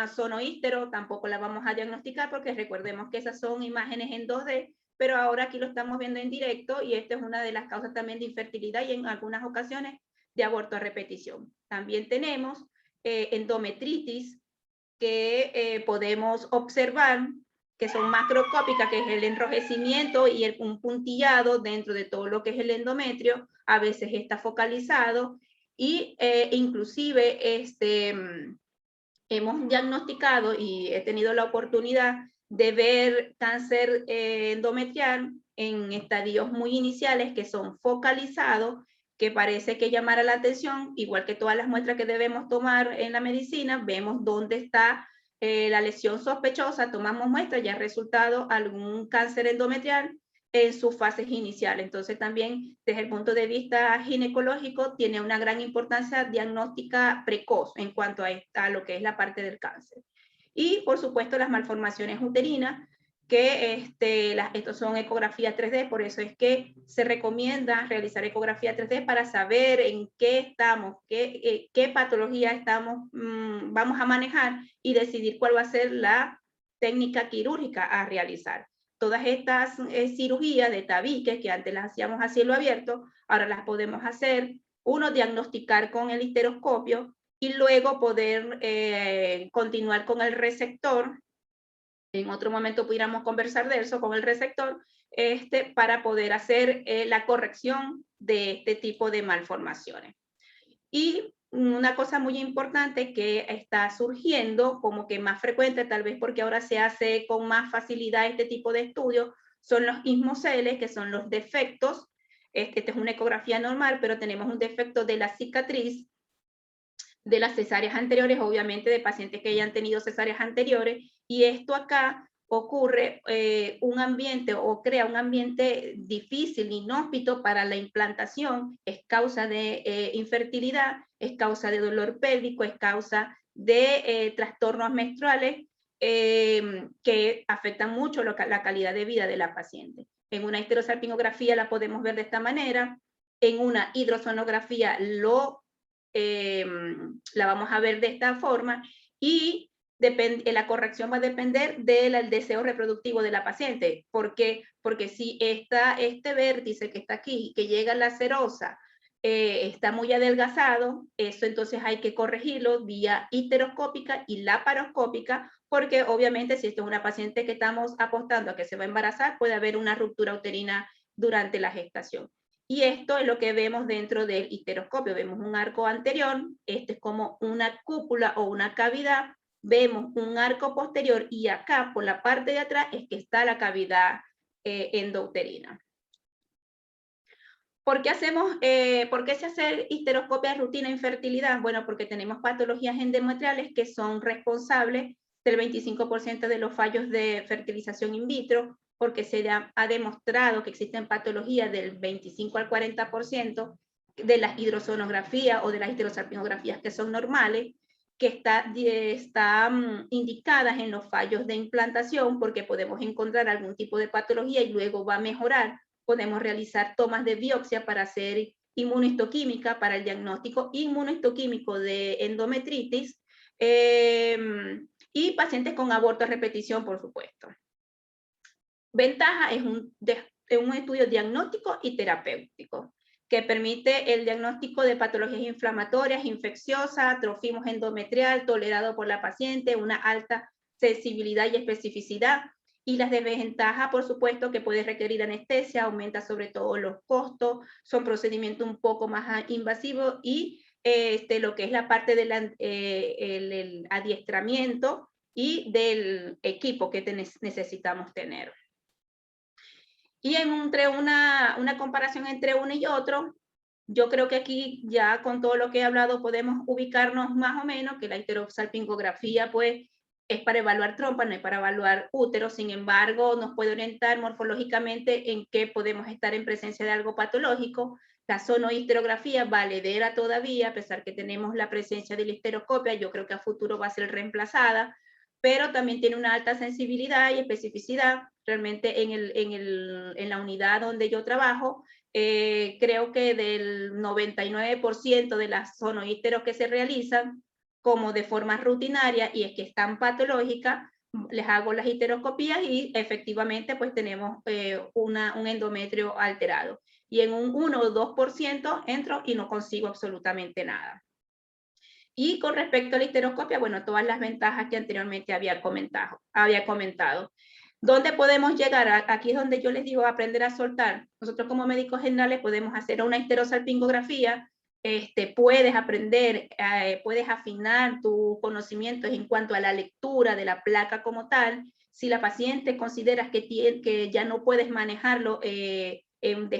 sonohístero tampoco la vamos a diagnosticar, porque recordemos que esas son imágenes en 2D, pero ahora aquí lo estamos viendo en directo, y esta es una de las causas también de infertilidad y en algunas ocasiones de aborto a repetición. También tenemos endometritis que podemos observar, que son macroscópicas, que es el enrojecimiento y un puntillado dentro de todo lo que es el endometrio. A veces está focalizado y inclusive hemos diagnosticado y he tenido la oportunidad de ver cáncer endometrial en estadios muy iniciales que son focalizados, que parece que llamara la atención, igual que todas las muestras que debemos tomar en la medicina, vemos dónde está la lesión sospechosa, tomamos muestras, ya ha resultado algún cáncer endometrial en sus fases iniciales. Entonces también desde el punto de vista ginecológico tiene una gran importancia diagnóstica precoz en cuanto a lo que es la parte del cáncer. Y por supuesto las malformaciones uterinas, que estos son ecografías 3D, por eso es que se recomienda realizar ecografía 3D para saber en qué estamos, qué patología estamos, vamos a manejar y decidir cuál va a ser la técnica quirúrgica a realizar. Todas estas cirugías de tabiques que antes las hacíamos a cielo abierto, ahora las podemos hacer, uno, diagnosticar con el histeroscopio y luego poder continuar con el resector. En otro momento pudiéramos conversar de eso con el resector, para poder hacer la corrección de este tipo de malformaciones. Y una cosa muy importante que está surgiendo como que más frecuente, tal vez porque ahora se hace con más facilidad este tipo de estudios, son los ismoceles, que son los defectos. Esta es una ecografía normal, pero tenemos un defecto de la cicatriz de las cesáreas anteriores, obviamente de pacientes que hayan tenido cesáreas anteriores, y esto acá ocurre un ambiente o crea un ambiente difícil, inhóspito para la implantación, es causa de infertilidad, es causa de dolor pélvico, es causa de trastornos menstruales que afectan mucho la calidad de vida de la paciente. En una histerosalpingografía la podemos ver de esta manera, en una hidrosonografía la vamos a ver de esta forma y la corrección va a depender del deseo reproductivo de la paciente. ¿Por qué? Porque si este vértice que está aquí, que llega a la serosa, está muy adelgazado, eso entonces hay que corregirlo vía histeroscópica y laparoscópica, porque obviamente si esto es una paciente que estamos apostando a que se va a embarazar, puede haber una ruptura uterina durante la gestación. Y esto es lo que vemos dentro del histeroscopio. Vemos un arco anterior, este es como una cúpula o una cavidad, vemos un arco posterior y acá por la parte de atrás es que está la cavidad endouterina. ¿Por qué se hace histeroscopia de rutina en fertilidad? Bueno, porque tenemos patologías endometriales que son responsables del 25% de los fallos de fertilización in vitro, porque se ha demostrado que existen patologías del 25 al 40% de las hidrosonografías o de las histerosalpingografías que son normales, que están indicadas en los fallos de implantación, porque podemos encontrar algún tipo de patología y luego va a mejorar. Podemos realizar tomas de biopsia para hacer inmunohistoquímica, para el diagnóstico inmunohistoquímico de endometritis, y pacientes con aborto a repetición, por supuesto. Ventaja es un estudio diagnóstico y terapéutico que permite el diagnóstico de patologías inflamatorias, infecciosas, trofismo endometrial tolerado por la paciente, una alta sensibilidad y especificidad. Y las desventajas, por supuesto, que puede requerir anestesia, aumenta sobre todo los costos, son procedimientos un poco más invasivos y lo que es la parte del el adiestramiento y del equipo que necesitamos tener. Y entre una comparación entre uno y otro, yo creo que aquí ya con todo lo que he hablado podemos ubicarnos más o menos que la histerosalpingografía pues es para evaluar trompa, no es para evaluar útero, sin embargo nos puede orientar morfológicamente en qué podemos estar en presencia de algo patológico. La sonohisterografía valedera todavía, a pesar que tenemos la presencia de la histeroscopia, yo creo que a futuro va a ser reemplazada, pero también tiene una alta sensibilidad y especificidad. Realmente en la unidad donde yo trabajo, creo que del 99% de las sonohisteros que se realizan como de forma rutinaria y es que están patológicas, les hago las histeroscopías y efectivamente pues tenemos un endometrio alterado. Y en un 1 o 2% entro y no consigo absolutamente nada. Y con respecto a la histeroscopia, bueno, todas las ventajas que anteriormente había comentado. ¿Dónde podemos llegar? Aquí es donde yo les digo aprender a soltar. Nosotros como médicos generales podemos hacer una histerosalpingografía, puedes aprender, puedes afinar tus conocimientos en cuanto a la lectura de la placa como tal. Si la paciente consideras que ya no puedes manejarlo desde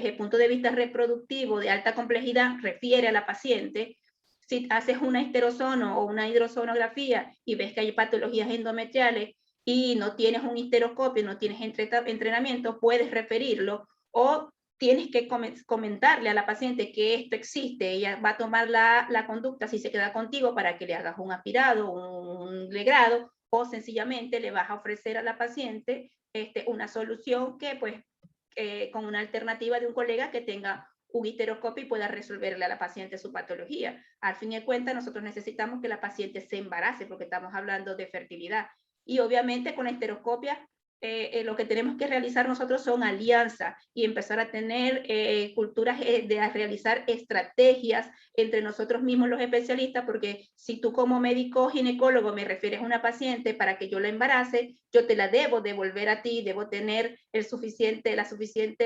el punto de vista reproductivo de alta complejidad, refiere a la paciente. Si haces una histerosono o una hidrosonografía y ves que hay patologías endometriales y no tienes un histeroscopio, no tienes entrenamiento, puedes referirlo o tienes que comentarle a la paciente que esto existe. Ella va a tomar la conducta si se queda contigo para que le hagas un aspirado, un legrado, o sencillamente le vas a ofrecer a la paciente una solución que pues con una alternativa de un colega que tenga un histeroscopio y pueda resolverle a la paciente su patología. Al fin y al cuenta, nosotros necesitamos que la paciente se embarace porque estamos hablando de fertilidad. Y obviamente con la histeroscopia, lo que tenemos que realizar nosotros son alianzas y empezar a tener culturas de realizar estrategias entre nosotros mismos los especialistas, porque si tú como médico ginecólogo me refieres a una paciente para que yo la embarace, yo te la debo devolver a ti, debo tener la suficiente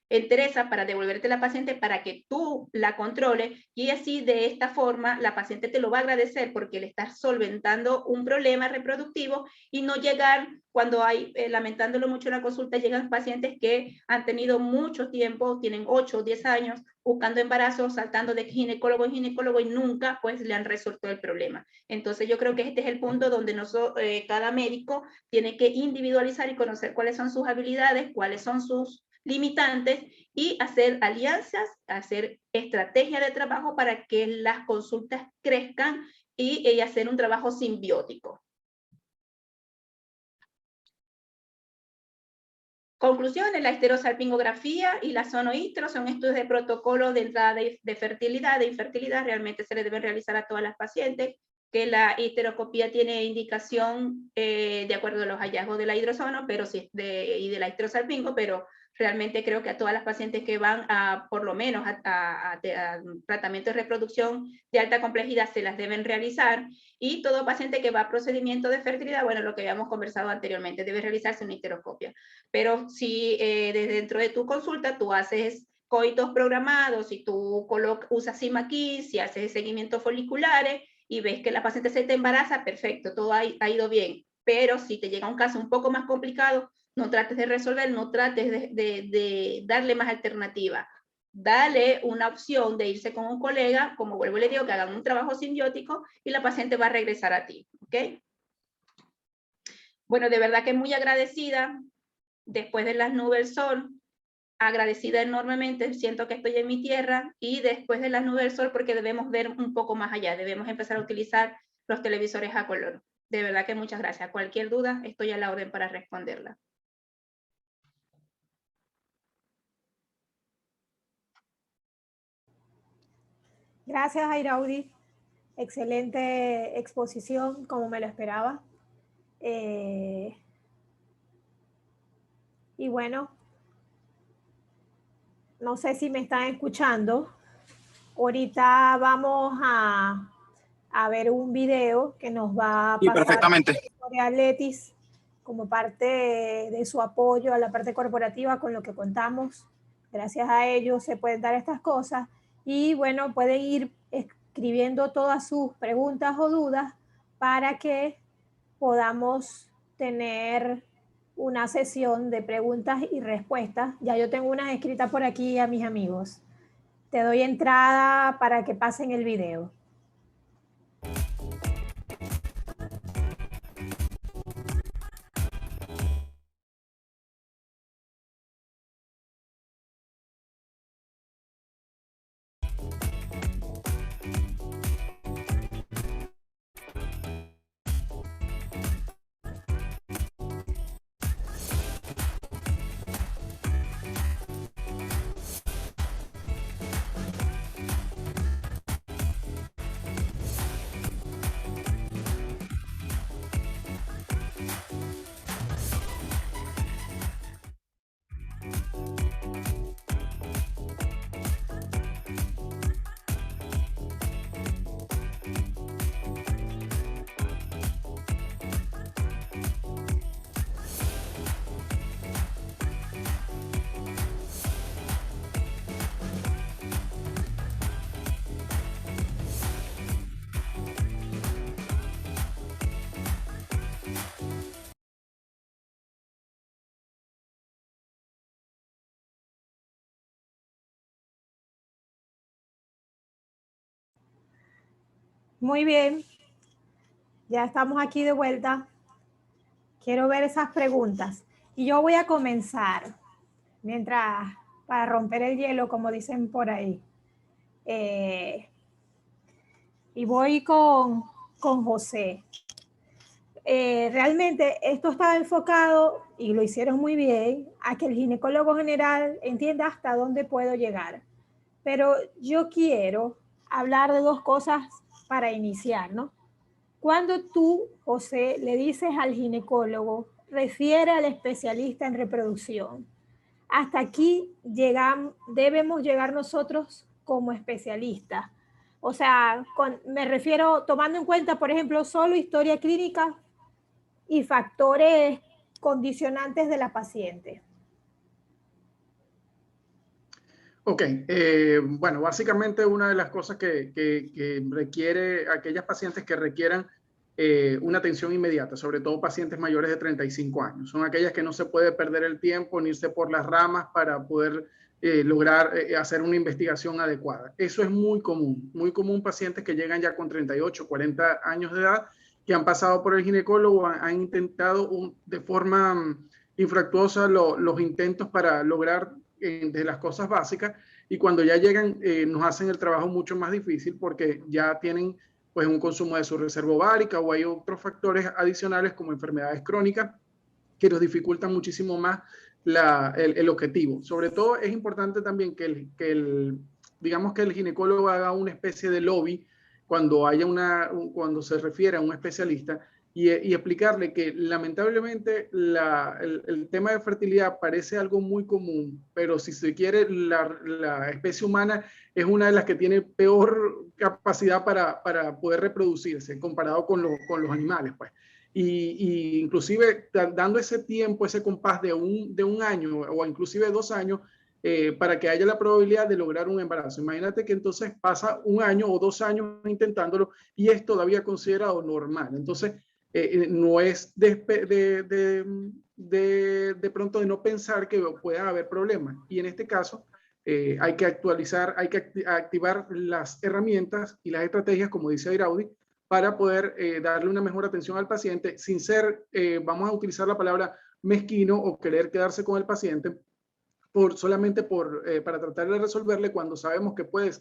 entereza para devolverte la paciente para que tú la controles y así de esta forma la paciente te lo va a agradecer porque le estás solventando un problema reproductivo y no llegar cuando hay, lamentándolo mucho en la consulta, llegan pacientes que han tenido mucho tiempo, tienen 8 o 10 años buscando embarazo, saltando de ginecólogo en ginecólogo y nunca pues le han resuelto el problema. Entonces yo creo que este es el punto donde cada médico tiene que individualizar y conocer cuáles son sus habilidades, cuáles son sus limitantes y hacer alianzas, hacer estrategias de trabajo para que las consultas crezcan y hacer un trabajo simbiótico. Conclusiones, la histerosalpingografía y la sonohistero son estudios de protocolo de entrada de fertilidad, de infertilidad, realmente se le deben realizar a todas las pacientes, que la histeroscopía tiene indicación de acuerdo a los hallazgos de la hidrosono y de la histerosalpingo, pero realmente creo que a todas las pacientes que van por lo menos a tratamiento de reproducción de alta complejidad se las deben realizar, y todo paciente que va a procedimiento de fertilidad, bueno, lo que habíamos conversado anteriormente, debe realizarse una histeroscopia. Pero si dentro de tu consulta tú haces coitos programados, si tú usas Simaquí, si haces seguimientos foliculares y ves que la paciente se te embaraza, perfecto, todo ha ido bien. Pero si te llega un caso un poco más complicado, no trates de resolver, no trates de darle más alternativa. Dale una opción de irse con un colega, como vuelvo y le digo, que hagan un trabajo simbiótico y la paciente va a regresar a ti, ¿ok? Bueno, de verdad que muy agradecida. Después de las nubes del sol, agradecida enormemente, siento que estoy en mi tierra, y después de las nubes del sol porque debemos ver un poco más allá, debemos empezar a utilizar los televisores a color. De verdad que muchas gracias. Cualquier duda, estoy a la orden para responderla. Gracias, Airaudi. Excelente exposición, como me lo esperaba. Y bueno, no sé si me están escuchando. Ahorita vamos a ver un video que nos va a pasar perfectamente. Victoria Letis como parte de su apoyo a la parte corporativa con lo que contamos. Gracias a ellos se pueden dar estas cosas. Y bueno, pueden ir escribiendo todas sus preguntas o dudas para que podamos tener una sesión de preguntas y respuestas. Ya yo tengo unas escritas por aquí a mis amigos. Te doy entrada para que pasen el video. Muy bien. Ya estamos aquí de vuelta. Quiero ver esas preguntas. Y yo voy a comenzar, para romper el hielo, como dicen por ahí. Y voy con José. Realmente esto estaba enfocado, y lo hicieron muy bien, a que el ginecólogo general entienda hasta dónde puedo llegar. Pero yo quiero hablar de dos cosas para iniciar, ¿no? Cuando tú, José, le dices al ginecólogo, refiere al especialista en reproducción, hasta aquí debemos llegar nosotros como especialistas. O sea, me refiero tomando en cuenta, por ejemplo, solo historia clínica y factores condicionantes de la paciente. Ok, bueno, básicamente una de las cosas que requiere aquellas pacientes que requieran una atención inmediata, sobre todo pacientes mayores de 35 años, son aquellas que no se puede perder el tiempo ni irse por las ramas para poder lograr hacer una investigación adecuada. Eso es muy común pacientes que llegan ya con 38, 40 años de edad, que han pasado por el ginecólogo, han intentado de forma infructuosa los intentos para lograr de las cosas básicas, y cuando ya llegan nos hacen el trabajo mucho más difícil porque ya tienen pues un consumo de su reserva ovárica o hay otros factores adicionales como enfermedades crónicas que nos dificultan muchísimo más el objetivo. Sobre todo es importante también digamos que el ginecólogo haga una especie de lobby cuando cuando se refiere a un especialista, y explicarle que lamentablemente el tema de fertilidad parece algo muy común, pero si se quiere, la especie humana es una de las que tiene peor capacidad para poder reproducirse comparado con los animales, pues. Y inclusive dando ese tiempo, ese compás de un año o inclusive 2 años, para que haya la probabilidad de lograr un embarazo. Imagínate que entonces pasa 1 año o 2 años intentándolo y es todavía considerado normal. Entonces, no es de pronto de no pensar que pueda haber problemas. Y en este caso, hay que activar las herramientas y las estrategias, como dice Airaudi, para poder darle una mejor atención al paciente sin ser, vamos a utilizar la palabra mezquino o querer quedarse con el paciente solamente para tratar de resolverle cuando sabemos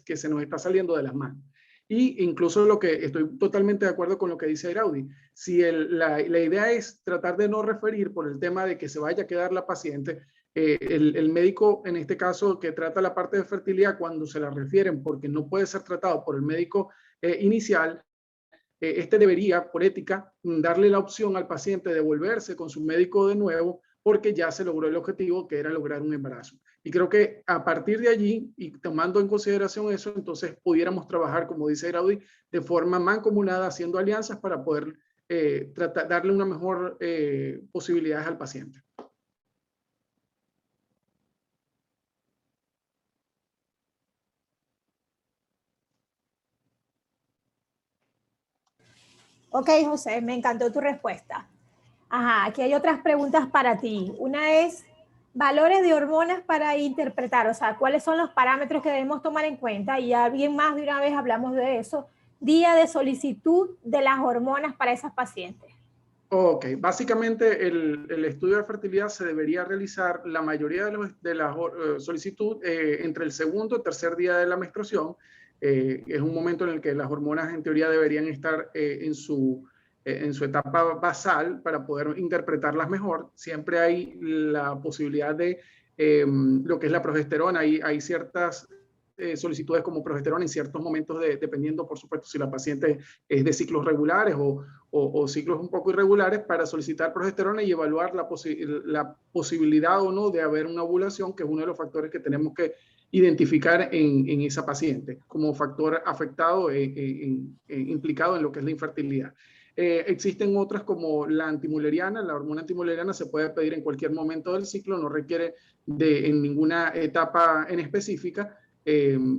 que se nos está saliendo de las manos. Y incluso estoy totalmente de acuerdo con lo que dice Airaudi. Si la idea es tratar de no referir por el tema de que se vaya a quedar la paciente, el médico, en este caso, que trata la parte de fertilidad, cuando se la refieren porque no puede ser tratado por el médico inicial, debería, por ética, darle la opción al paciente de volverse con su médico de nuevo porque ya se logró el objetivo, que era lograr un embarazo. Y creo que a partir de allí, y tomando en consideración eso, entonces pudiéramos trabajar, como dice Airaudi, de forma mancomunada, haciendo alianzas para poder darle una mejor posibilidades al paciente. Ok, José, me encantó tu respuesta. Ajá, aquí hay otras preguntas para ti. Una es, valores de hormonas para interpretar, o sea, ¿cuáles son los parámetros que debemos tomar en cuenta? Y ya bien más de una vez hablamos de eso. Día de solicitud de las hormonas para esas pacientes. Ok, básicamente el estudio de fertilidad se debería realizar la mayoría de la solicitud entre el segundo y tercer día de la menstruación. Es un momento en el que las hormonas en teoría deberían estar en su etapa basal para poder interpretarlas mejor. Siempre hay la posibilidad de lo que es la progesterona. Hay ciertas solicitudes como progesterona en ciertos momentos, dependiendo, por supuesto, si la paciente es de ciclos regulares o ciclos un poco irregulares, para solicitar progesterona y evaluar la posibilidad o no de haber una ovulación, que es uno de los factores que tenemos que identificar en esa paciente como factor afectado implicado en lo que es la infertilidad. Existen otras como la antimuleriana. La hormona antimuleriana se puede pedir en cualquier momento del ciclo, no requiere en ninguna etapa en específica.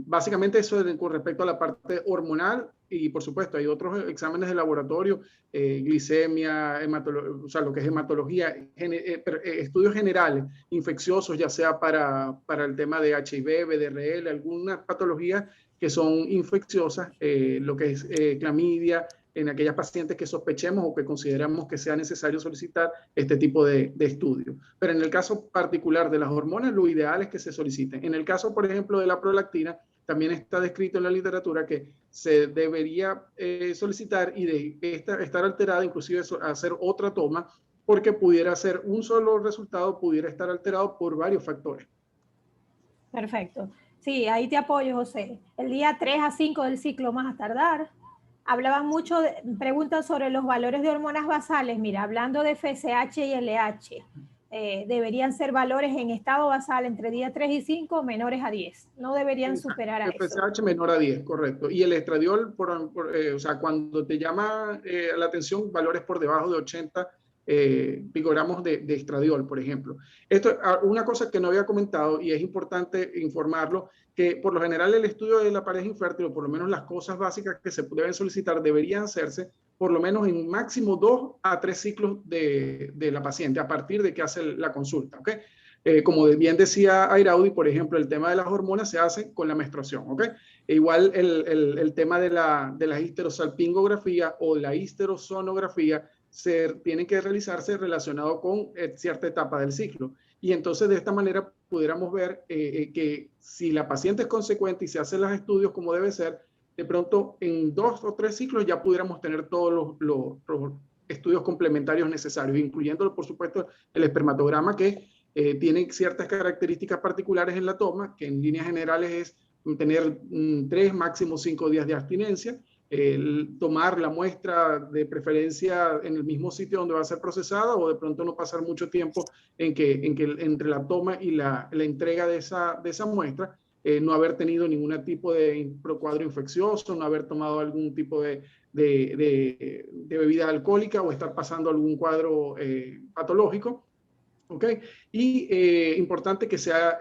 Básicamente eso con respecto a la parte hormonal, y por supuesto hay otros exámenes de laboratorio, glicemia, o sea, lo que es hematología, estudios generales, infecciosos, ya sea para el tema de HIV, VDRL, algunas patologías que son infecciosas, lo que es clamidia, en aquellas pacientes que sospechemos o que consideramos que sea necesario solicitar este tipo de estudio. Pero en el caso particular de las hormonas, lo ideal es que se soliciten. En el caso, por ejemplo, de la prolactina, también está descrito en la literatura que se debería solicitar y de estar alterada, inclusive hacer otra toma, porque pudiera ser un solo resultado, pudiera estar alterado por varios factores. Perfecto. Sí, ahí te apoyo, José. El día 3 a 5 del ciclo más a tardar. Hablaban mucho, preguntas sobre los valores de hormonas basales. Mira, hablando de FSH y LH, deberían ser valores en estado basal entre día 3 y 5 menores a 10. No deberían superar a eso. FSH menor a 10, correcto. Y el estradiol, o sea, cuando te llama la atención, valores por debajo de 80 picogramos de estradiol, por ejemplo. Esto, una cosa que no había comentado y es importante informarlo, que por lo general el estudio de la pareja infértil, o por lo menos las cosas básicas que se deben solicitar, deberían hacerse por lo menos en máximo 2 a 3 ciclos de la paciente, a partir de que hace la consulta, ¿ok? Como bien decía Airaudi, por ejemplo, el tema de las hormonas se hace con la menstruación, ¿ok? E igual el tema de la histerosalpingografía o la histerosonografía tienen que realizarse relacionado con cierta etapa del ciclo. Y entonces de esta manera pudiéramos ver que si la paciente es consecuente y se hacen los estudios como debe ser, de pronto en 2 o 3 ciclos ya pudiéramos tener todos los estudios complementarios necesarios, incluyendo por supuesto el espermatograma, que tiene ciertas características particulares en la toma, que en líneas generales es tener 3, máximo 5 días de abstinencia, tomar la muestra de preferencia en el mismo sitio donde va a ser procesada, o de pronto no pasar mucho tiempo entre la toma y la entrega de esa muestra, no haber tenido ningún tipo de cuadro infeccioso, no haber tomado algún tipo de bebida alcohólica o estar pasando algún cuadro patológico. ¿Ok? Y importante que sea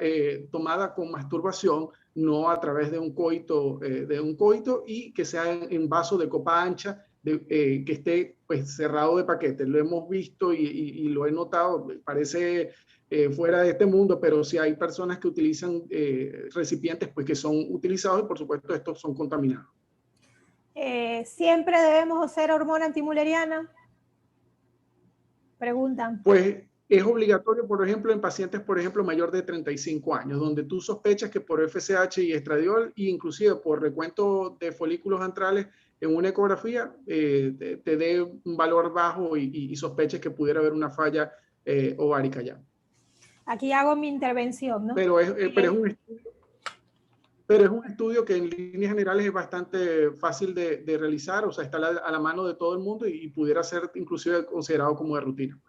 tomada con masturbación, no a través de un coito, y que sea en vaso de copa ancha, que esté pues cerrado de paquete. Lo hemos visto y lo he notado, parece fuera de este mundo, pero si hay personas que utilizan recipientes pues que son utilizados y por supuesto estos son contaminados. ¿Siempre debemos hacer hormona antimuleriana? Preguntan. Pues es obligatorio, por ejemplo, en pacientes, por ejemplo, mayor de 35 años, donde tú sospechas que por FSH y estradiol, e inclusive por recuento de folículos antrales en una ecografía, te dé un valor bajo y sospeches que pudiera haber una falla ovárica ya. Aquí hago mi intervención, ¿no? Pero es un estudio que en líneas generales es bastante fácil de realizar, o sea, está a la mano de todo el mundo y pudiera ser inclusive considerado como de rutina.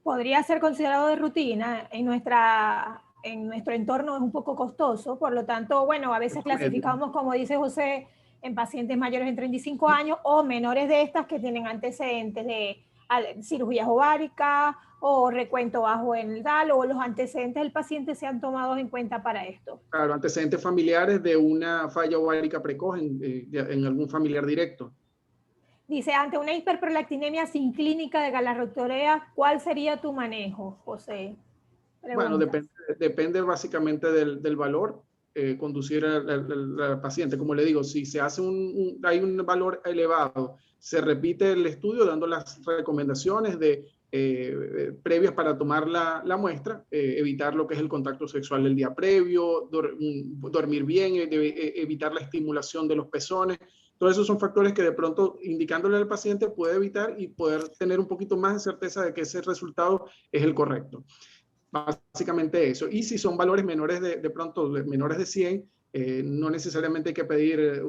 Podría ser considerado de rutina. En nuestro entorno es un poco costoso, por lo tanto, bueno, a veces clasificamos, como dice José, en pacientes mayores de 35 años o menores de estas que tienen antecedentes de cirugías ováricas o recuento bajo en el DAL, o los antecedentes del paciente se han tomado en cuenta para esto. Claro, antecedentes familiares de una falla ovárica precoz en algún familiar directo. Dice, ante una hiperprolactinemia sin clínica de galarrectorea, ¿cuál sería tu manejo, José? Bueno, depende básicamente del valor conducir al paciente. Como le digo, si se hace hay un valor elevado, se repite el estudio dando las recomendaciones previas para tomar la muestra, evitar lo que es el contacto sexual el día previo, dormir bien, evitar la estimulación de los pezones. Todos esos son factores que de pronto, indicándole al paciente, puede evitar y poder tener un poquito más de certeza de que ese resultado es el correcto. Básicamente eso. Y si son valores menores de pronto, menores de 100, no necesariamente hay que pedir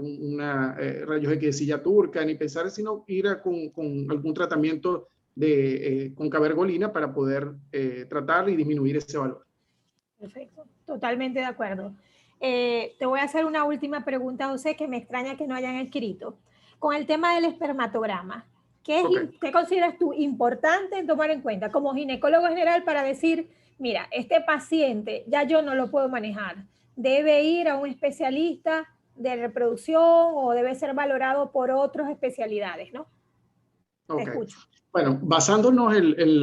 rayos X de silla turca ni pensar, sino ir con algún tratamiento con cabergolina para poder tratar y disminuir ese valor. Perfecto, totalmente de acuerdo. Te voy a hacer una última pregunta, José, que me extraña que no hayan escrito. Con el tema del espermatograma, ¿qué consideras tú importante tomar en cuenta como ginecólogo general para decir, mira, este paciente ya yo no lo puedo manejar? debe ir a un especialista de reproducción o debe ser valorado por otras especialidades, ¿no? Te Ok. escucho. Bueno, basándonos en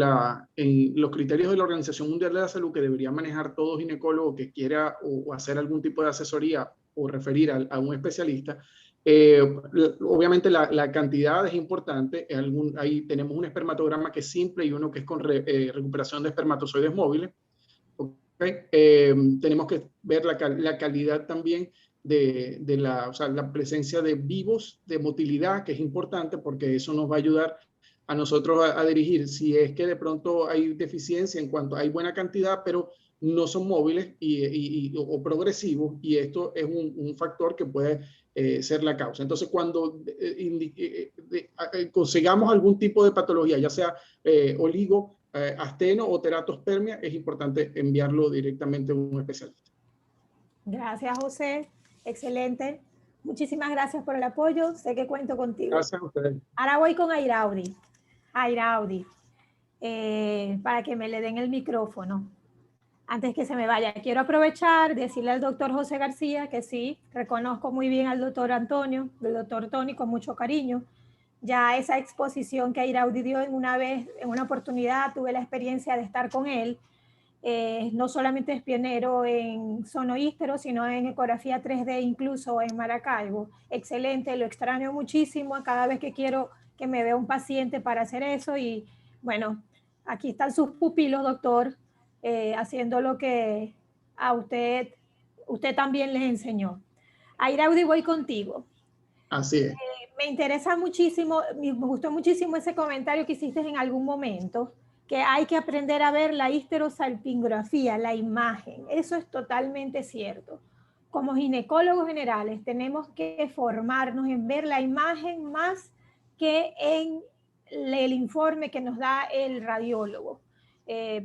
los criterios de la Organización Mundial de la Salud que debería manejar todo ginecólogo que quiera o hacer algún tipo de asesoría o referir a un especialista, obviamente la cantidad es importante. Ahí tenemos un espermatograma que es simple y uno que es con recuperación de espermatozoides móviles. ¿Okay? Tenemos que ver la calidad también o sea, la presencia de vivos de motilidad, que es importante porque eso nos va a ayudar a nosotros a dirigir si es que de pronto hay deficiencia en cuanto hay buena cantidad, pero no son móviles o progresivos, y esto es un factor que puede ser la causa. Entonces, cuando consigamos algún tipo de patología, ya sea oligo, asteno o teratospermia, es importante enviarlo directamente a un especialista. Gracias, José. Excelente. Muchísimas gracias por el apoyo. Sé que cuento contigo. Gracias a ustedes. Ahora voy con Airaudi. Airaudi, para que me le den el micrófono. Antes que se me vaya, quiero aprovechar de decirle al doctor José García que sí, reconozco muy bien al doctor Antonio, del doctor Tony, con mucho cariño. Ya esa exposición que Airaudi dio en una oportunidad, tuve la experiencia de estar con él. No solamente es pionero en sonoístero, sino en ecografía 3D, incluso en Maracaibo. Excelente, lo extraño muchísimo cada vez que quiero que me vea un paciente para hacer eso. Y bueno, aquí están sus pupilos, doctor, haciendo lo que a usted también les enseñó. Airaudi, voy contigo. Así es. Me interesa muchísimo, me gustó muchísimo ese comentario que hiciste en algún momento, que hay que aprender a ver la histerosalpingografía, la imagen. Eso es totalmente cierto. Como ginecólogos generales tenemos que formarnos en ver la imagen más que en el informe que nos da el radiólogo.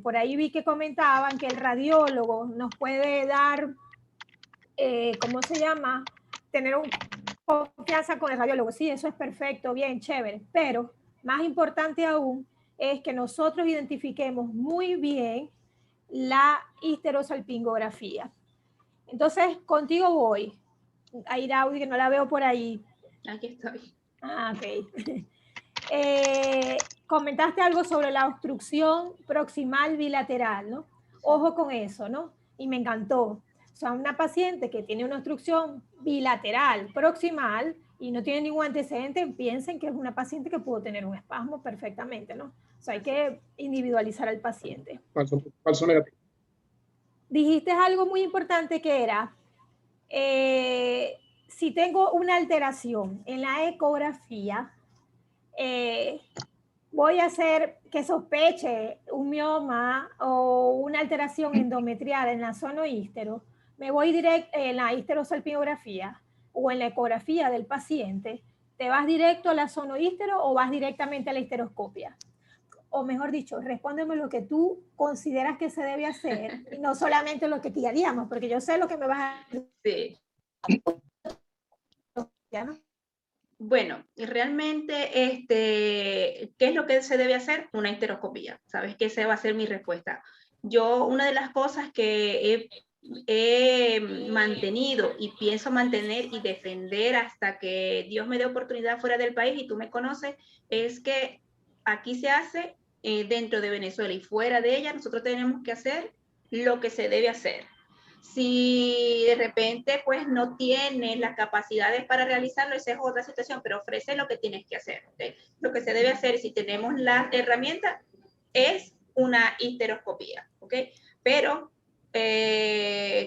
Por ahí vi que comentaban que el radiólogo nos puede dar, ¿cómo se llama? Tener confianza con el radiólogo. Sí, eso es perfecto, bien, chévere. Pero más importante aún es que nosotros identifiquemos muy bien la histerosalpingografía. Entonces, contigo voy. Airaudi, que no la veo por ahí. Aquí estoy. Ah, ok. Comentaste algo sobre la obstrucción proximal bilateral, ¿no? Ojo con eso, ¿no? Y me encantó. O sea, una paciente que tiene una obstrucción bilateral proximal y no tiene ningún antecedente, piensen que es una paciente que pudo tener un espasmo perfectamente, ¿no? O sea, hay que individualizar al paciente. Falso negativo. Dijiste algo muy importante que era, si tengo una alteración en la ecografía, voy a hacer que sospeche un mioma o una alteración endometrial en la sonoístero, me voy directo en la histerosalpingografía o en la ecografía del paciente, ¿te vas directo a la sonoístero o vas directamente a la histeroscopia? O mejor dicho, respóndeme lo que tú consideras que se debe hacer y no solamente lo que haríamos, porque yo sé lo que me vas a decir. ¿no? Bueno, realmente, ¿qué es lo que se debe hacer? Una histeroscopía. ¿Sabes qué? Esa va a ser mi respuesta. Yo, una de las cosas que he mantenido y pienso mantener y defender hasta que Dios me dé oportunidad fuera del país, y tú me conoces, es que aquí se hace dentro de Venezuela y fuera de ella, nosotros tenemos que hacer lo que se debe hacer. Si de repente pues no tienes las capacidades para realizarlo, esa es otra situación, pero ofrece lo que tienes que hacer. ¿Okay? Lo que se debe hacer, si tenemos las herramientas, es una histeroscopía. ¿Okay? Pero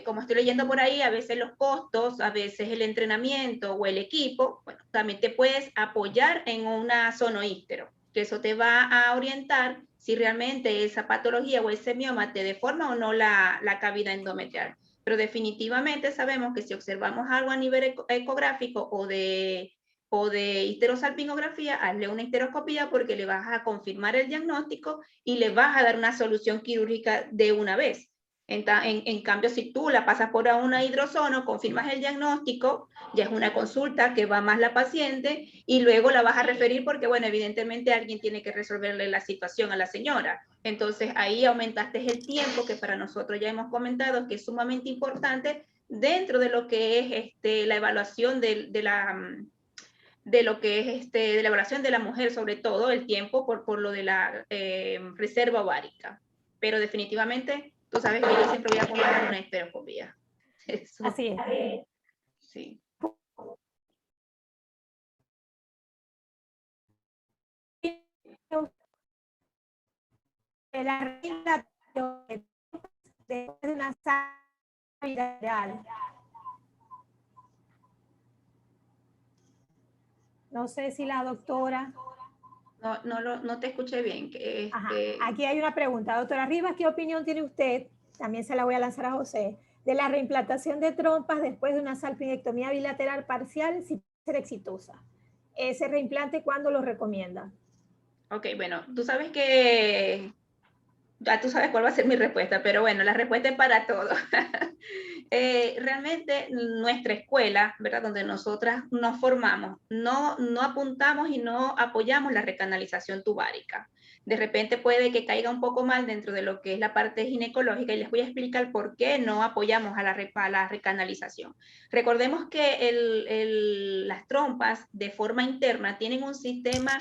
como estoy leyendo por ahí, a veces los costos, a veces el entrenamiento o el equipo, bueno, también te puedes apoyar en una sonoístero, que eso te va a orientar si realmente esa patología o ese mioma te deforma o no la cavidad endometrial. Pero definitivamente sabemos que si observamos algo a nivel ecográfico o de histerosalpingografía, hazle una histeroscopía porque le vas a confirmar el diagnóstico y le vas a dar una solución quirúrgica de una vez. En cambio, si tú la pasas por una hidrosono, confirmas el diagnóstico, ya es una consulta que va más la paciente y luego la vas a referir porque, bueno, evidentemente alguien tiene que resolverle la situación a la señora. Entonces, ahí aumentaste el tiempo que para nosotros ya hemos comentado que es sumamente importante dentro de lo que es la evaluación de lo que es de la evaluación de la mujer, sobre todo el tiempo por lo de la reserva ovárica. Pero definitivamente, tú sabes que yo siempre voy a apoyar una histeroscopía. Eso, Así es. sí. La relación de una sangre bilateral. No sé si la doctora... No te escuché bien. Ajá. Aquí hay una pregunta. Doctora Rivas, ¿qué opinión tiene usted? También se la voy a lanzar a José. De la reimplantación de trompas después de una salpingectomía bilateral parcial si puede ser exitosa. ¿Ese reimplante cuándo lo recomienda? Ok, bueno, tú sabes que... Ya tú sabes cuál va a ser mi respuesta, pero bueno, la respuesta es para todo. Realmente nuestra escuela, ¿verdad? Donde nosotras nos formamos, no apuntamos y no apoyamos la recanalización tubárica. De repente puede que caiga un poco mal dentro de lo que es la parte ginecológica y les voy a explicar por qué no apoyamos a la recanalización. Recordemos que las trompas de forma interna tienen un sistema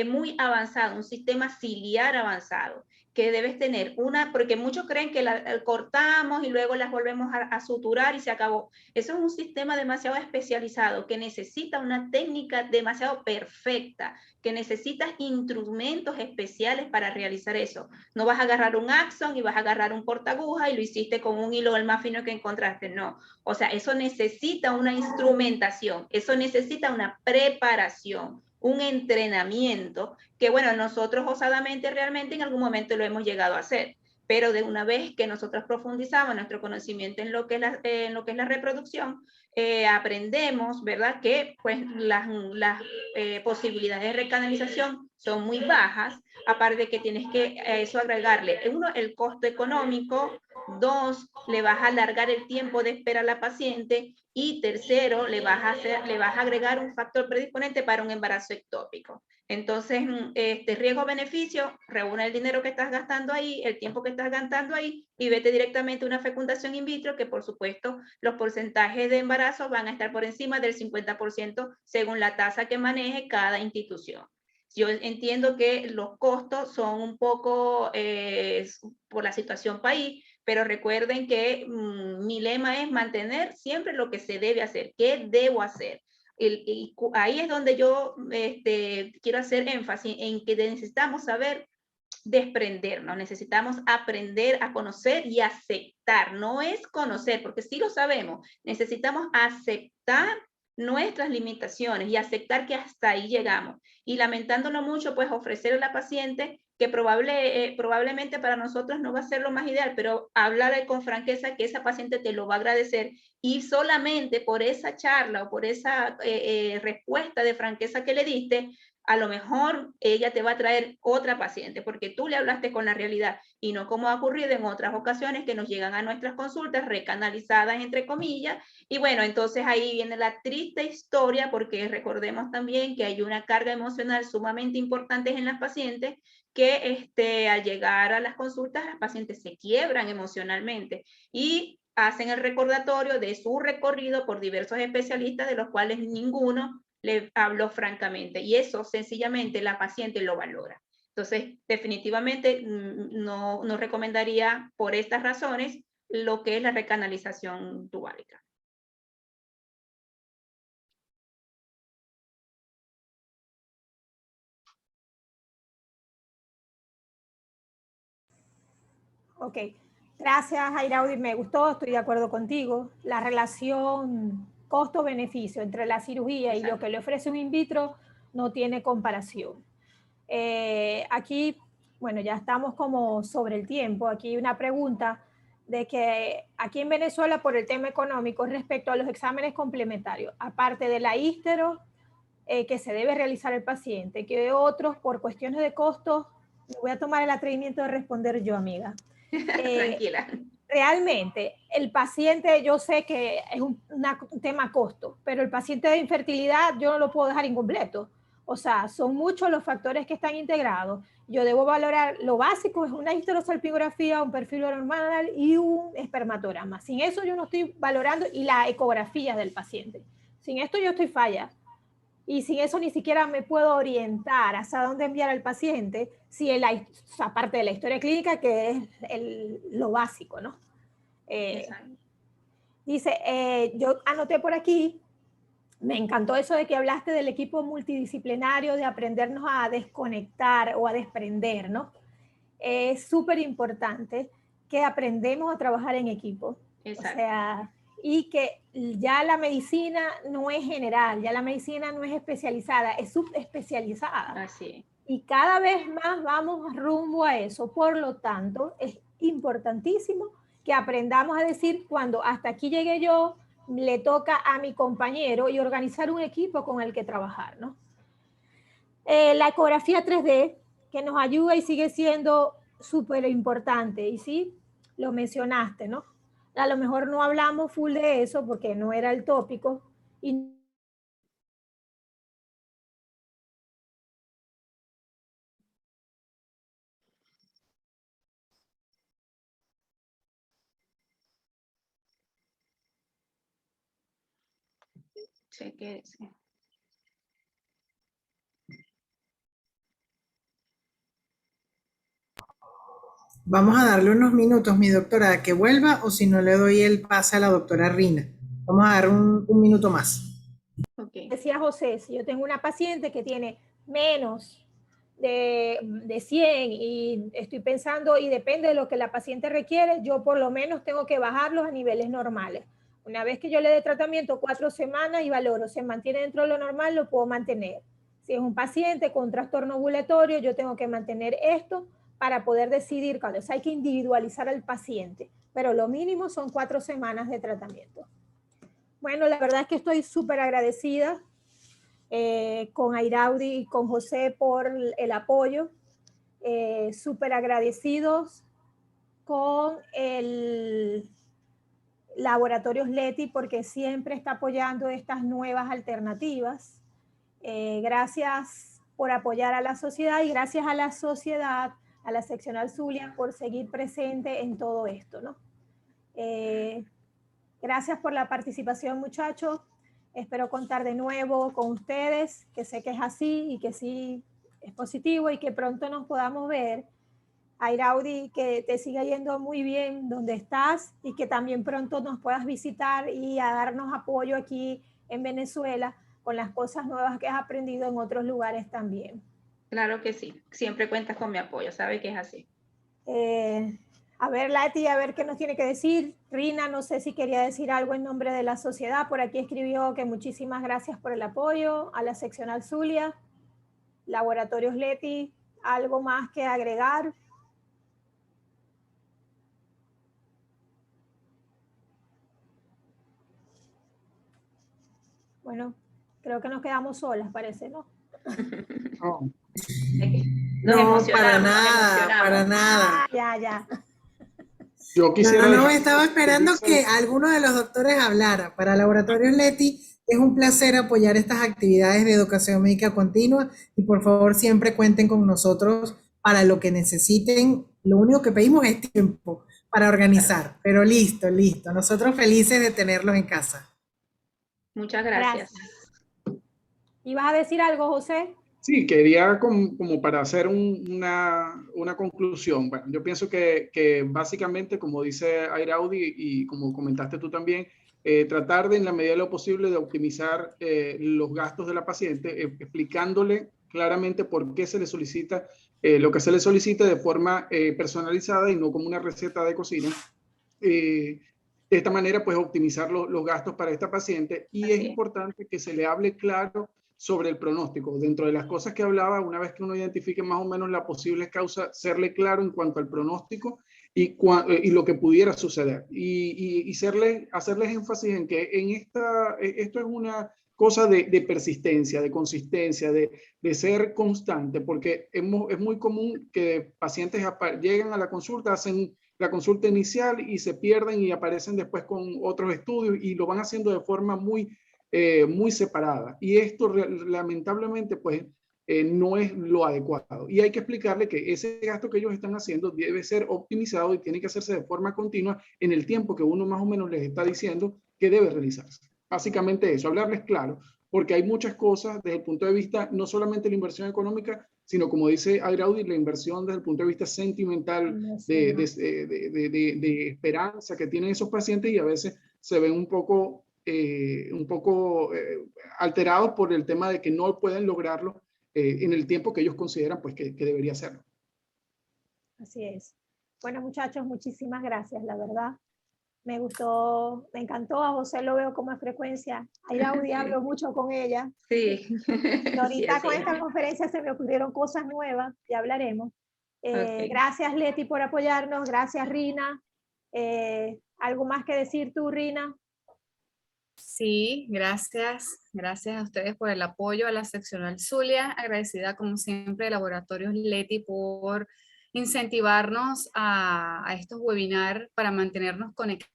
muy avanzado, un sistema ciliar avanzado, que debes tener una, porque muchos creen que la cortamos y luego las volvemos a suturar y se acabó. Eso es un sistema demasiado especializado que necesita una técnica demasiado perfecta, que necesitas instrumentos especiales para realizar eso. No vas a agarrar un Axon y vas a agarrar un portaguja y lo hiciste con un hilo el más fino que encontraste, no. O sea, eso necesita una instrumentación, eso necesita una preparación, un entrenamiento que, bueno, nosotros osadamente realmente en algún momento lo hemos llegado a hacer, pero de una vez que nosotros profundizamos nuestro conocimiento en lo que es la reproducción, aprendemos, ¿verdad?, que pues las posibilidades de recanalización son muy bajas, aparte de que tienes que a eso agregarle, uno, el costo económico, dos, le vas a alargar el tiempo de espera a la paciente, y tercero, le vas a agregar un factor predisponente para un embarazo ectópico. Entonces, riesgo-beneficio, reúne el dinero que estás gastando ahí, el tiempo que estás gastando ahí, y vete directamente a una fecundación in vitro, que por supuesto los porcentajes de embarazo van a estar por encima del 50% según la tasa que maneje cada institución. Yo entiendo que los costos son un poco por la situación país, pero recuerden que mi lema es mantener siempre lo que se debe hacer. ¿Qué debo hacer? Y ahí es donde yo quiero hacer énfasis en que necesitamos saber desprendernos, necesitamos aprender a conocer y aceptar. No es conocer, porque sí lo sabemos, necesitamos aceptar nuestras limitaciones y aceptar que hasta ahí llegamos. Y lamentándolo mucho, pues ofrecer a la paciente que probablemente para nosotros no va a ser lo más ideal, pero hablar con franqueza que esa paciente te lo va a agradecer, y solamente por esa charla o por esa respuesta de franqueza que le diste, a lo mejor ella te va a traer otra paciente, porque tú le hablaste con la realidad, y no como ha ocurrido en otras ocasiones que nos llegan a nuestras consultas recanalizadas, entre comillas, y bueno, entonces ahí viene la triste historia, porque recordemos también que hay una carga emocional sumamente importante en las pacientes, que al llegar a las consultas las pacientes se quiebran emocionalmente y hacen el recordatorio de su recorrido por diversos especialistas, de los cuales ninguno le habló francamente, y eso sencillamente la paciente lo valora. Entonces, definitivamente no recomendaría por estas razones lo que es la recanalización tubárica. Ok, gracias Airaudi, me gustó, estoy de acuerdo contigo. La relación costo-beneficio entre la cirugía y lo que le ofrece un in vitro no tiene comparación. Aquí, bueno, ya estamos como sobre el tiempo. Aquí hay una pregunta de que aquí en Venezuela, por el tema económico, respecto a los exámenes complementarios, aparte de la histero que se debe realizar el paciente, que otros por cuestiones de costos, me voy a tomar el atrevimiento de responder yo, amiga. Tranquila. Realmente, el paciente, yo sé que es un tema costo, pero el paciente de infertilidad yo no lo puedo dejar incompleto. O sea, son muchos los factores que están integrados. Yo debo valorar lo básico, es una histerosalpingografía, un perfil hormonal y un espermatograma. Sin eso yo no estoy valorando, y la ecografía del paciente. Sin esto yo estoy falla. Y sin eso ni siquiera me puedo orientar hacia dónde enviar al paciente, si aparte de la historia clínica, que es lo básico, ¿no? Dice, yo anoté por aquí, me encantó eso de que hablaste del equipo multidisciplinario, de aprendernos a desconectar o a desprender, ¿no? Es súper importante que aprendemos a trabajar en equipo. Exacto. O sea, y que ya la medicina no es general, ya la medicina no es especializada, es subespecializada. Así es. Y cada vez más vamos rumbo a eso. Por lo tanto, es importantísimo que aprendamos a decir cuando hasta aquí llegué yo, le toca a mi compañero, y organizar un equipo con el que trabajar, ¿no? La ecografía 3D, que nos ayuda y sigue siendo súper importante, y sí, lo mencionaste, ¿no? A lo mejor no hablamos full de eso porque no era el tópico, y Chequéese. Vamos a darle unos minutos, mi doctora, a que vuelva, o si no le doy el pase a la doctora Rina. Vamos a dar un minuto más. Okay. decía José, si yo tengo una paciente que tiene menos de 100 y estoy pensando, y depende de lo que la paciente requiere, yo por lo menos tengo que bajarlos a niveles normales. Una vez que yo le dé tratamiento 4 semanas y valoro, se mantiene dentro de lo normal, lo puedo mantener. Si es un paciente con trastorno ovulatorio, yo tengo que mantener esto para poder decidir cuándo. O sea, hay que individualizar al paciente, pero lo mínimo son 4 semanas de tratamiento. Bueno, la verdad es que estoy súper agradecida con Airaudi y con José por el apoyo. Súper agradecidos con el Laboratorios Leti porque siempre está apoyando estas nuevas alternativas. Gracias por apoyar a la sociedad, y gracias a la sociedad, a la seccional Zulia, por seguir presente en todo esto, ¿no? Gracias por la participación, muchachos. Espero contar de nuevo con ustedes, que sé que es así y que sí es positivo, y que pronto nos podamos ver. Airaudi, que te siga yendo muy bien donde estás, y que también pronto nos puedas visitar y a darnos apoyo aquí en Venezuela con las cosas nuevas que has aprendido en otros lugares también. Claro que sí, siempre cuentas con mi apoyo, sabe que es así. A ver, Lati, a ver qué nos tiene que decir. Rina, no sé si quería decir algo en nombre de la sociedad. Por aquí escribió que muchísimas gracias por el apoyo a la seccional Zulia. Laboratorios Leti, ¿algo más que agregar? Bueno, creo que nos quedamos solas, parece, ¿no? No. No, para nada, para nada. Ya. Yo quisiera No, estaba esperando que decir- alguno de los doctores hablara. Para Laboratorios Leti es un placer apoyar estas actividades de educación médica continua, y por favor siempre cuenten con nosotros para lo que necesiten. Lo único que pedimos es tiempo para organizar, pero listo. Nosotros felices de tenerlos en casa. Muchas gracias. ¿Ibas a decir algo, José? Sí, quería como para hacer una conclusión. Bueno, yo pienso que básicamente, como dice Airaudi y como comentaste tú también, tratar de, en la medida de lo posible, de optimizar los gastos de la paciente, explicándole claramente por qué se le solicita lo que se le solicita de forma personalizada y no como una receta de cocina. De esta manera, pues optimizar los gastos para esta paciente, y es importante que se le hable claro sobre el pronóstico. Dentro de las cosas que hablaba, una vez que uno identifique más o menos la posible causa, serle claro en cuanto al pronóstico y lo que pudiera suceder. Y hacerles énfasis en que esto es una cosa de persistencia, de consistencia, de ser constante, porque es muy común que pacientes lleguen a la consulta, hacen la consulta inicial y se pierden y aparecen después con otros estudios, y lo van haciendo de forma muy muy separada. Y esto lamentablemente pues no es lo adecuado. Y hay que explicarle que ese gasto que ellos están haciendo debe ser optimizado y tiene que hacerse de forma continua en el tiempo que uno más o menos les está diciendo que debe realizarse. Básicamente eso, hablarles claro, porque hay muchas cosas desde el punto de vista, no solamente la inversión económica, sino como dice Agraudi, la inversión desde el punto de vista sentimental, de esperanza que tienen esos pacientes, y a veces se ven un poco alterados por el tema de que no pueden lograrlo en el tiempo que ellos consideran pues, que debería hacerlo. Así es. Bueno, muchachos, muchísimas gracias, la verdad. Me gustó, me encantó. A José lo veo con más frecuencia. A Iraudi hablo mucho con ella. Sí. Y ahorita Sí, con sí. esta conferencia se me ocurrieron cosas nuevas, ya hablaremos. Ok. Gracias, Leti, por apoyarnos. Gracias, Rina. ¿Algo más que decir tú, Rina? Sí, gracias. Gracias a ustedes por el apoyo a la seccional Zulia. Agradecida como siempre a Laboratorios Leti por incentivarnos a estos webinars para mantenernos conectados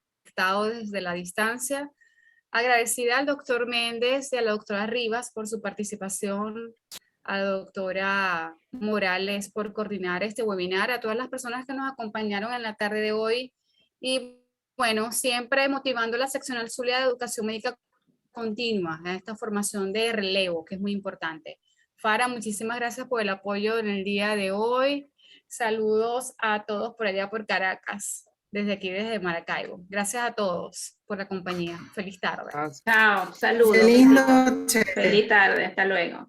desde la distancia. Agradecida al doctor Méndez y a la doctora Rivas por su participación, a la doctora Morales por coordinar este webinar, a todas las personas que nos acompañaron en la tarde de hoy y bueno, siempre motivando la seccional Zulia de Educación Médica Continua, a esta formación de relevo, que es muy importante. Fara, muchísimas gracias por el apoyo en el día de hoy. Saludos a todos por allá por Caracas, desde aquí, desde Maracaibo. Gracias a todos por la compañía. Feliz tarde. Chao, saludos. Qué lindo. Feliz tarde, hasta luego.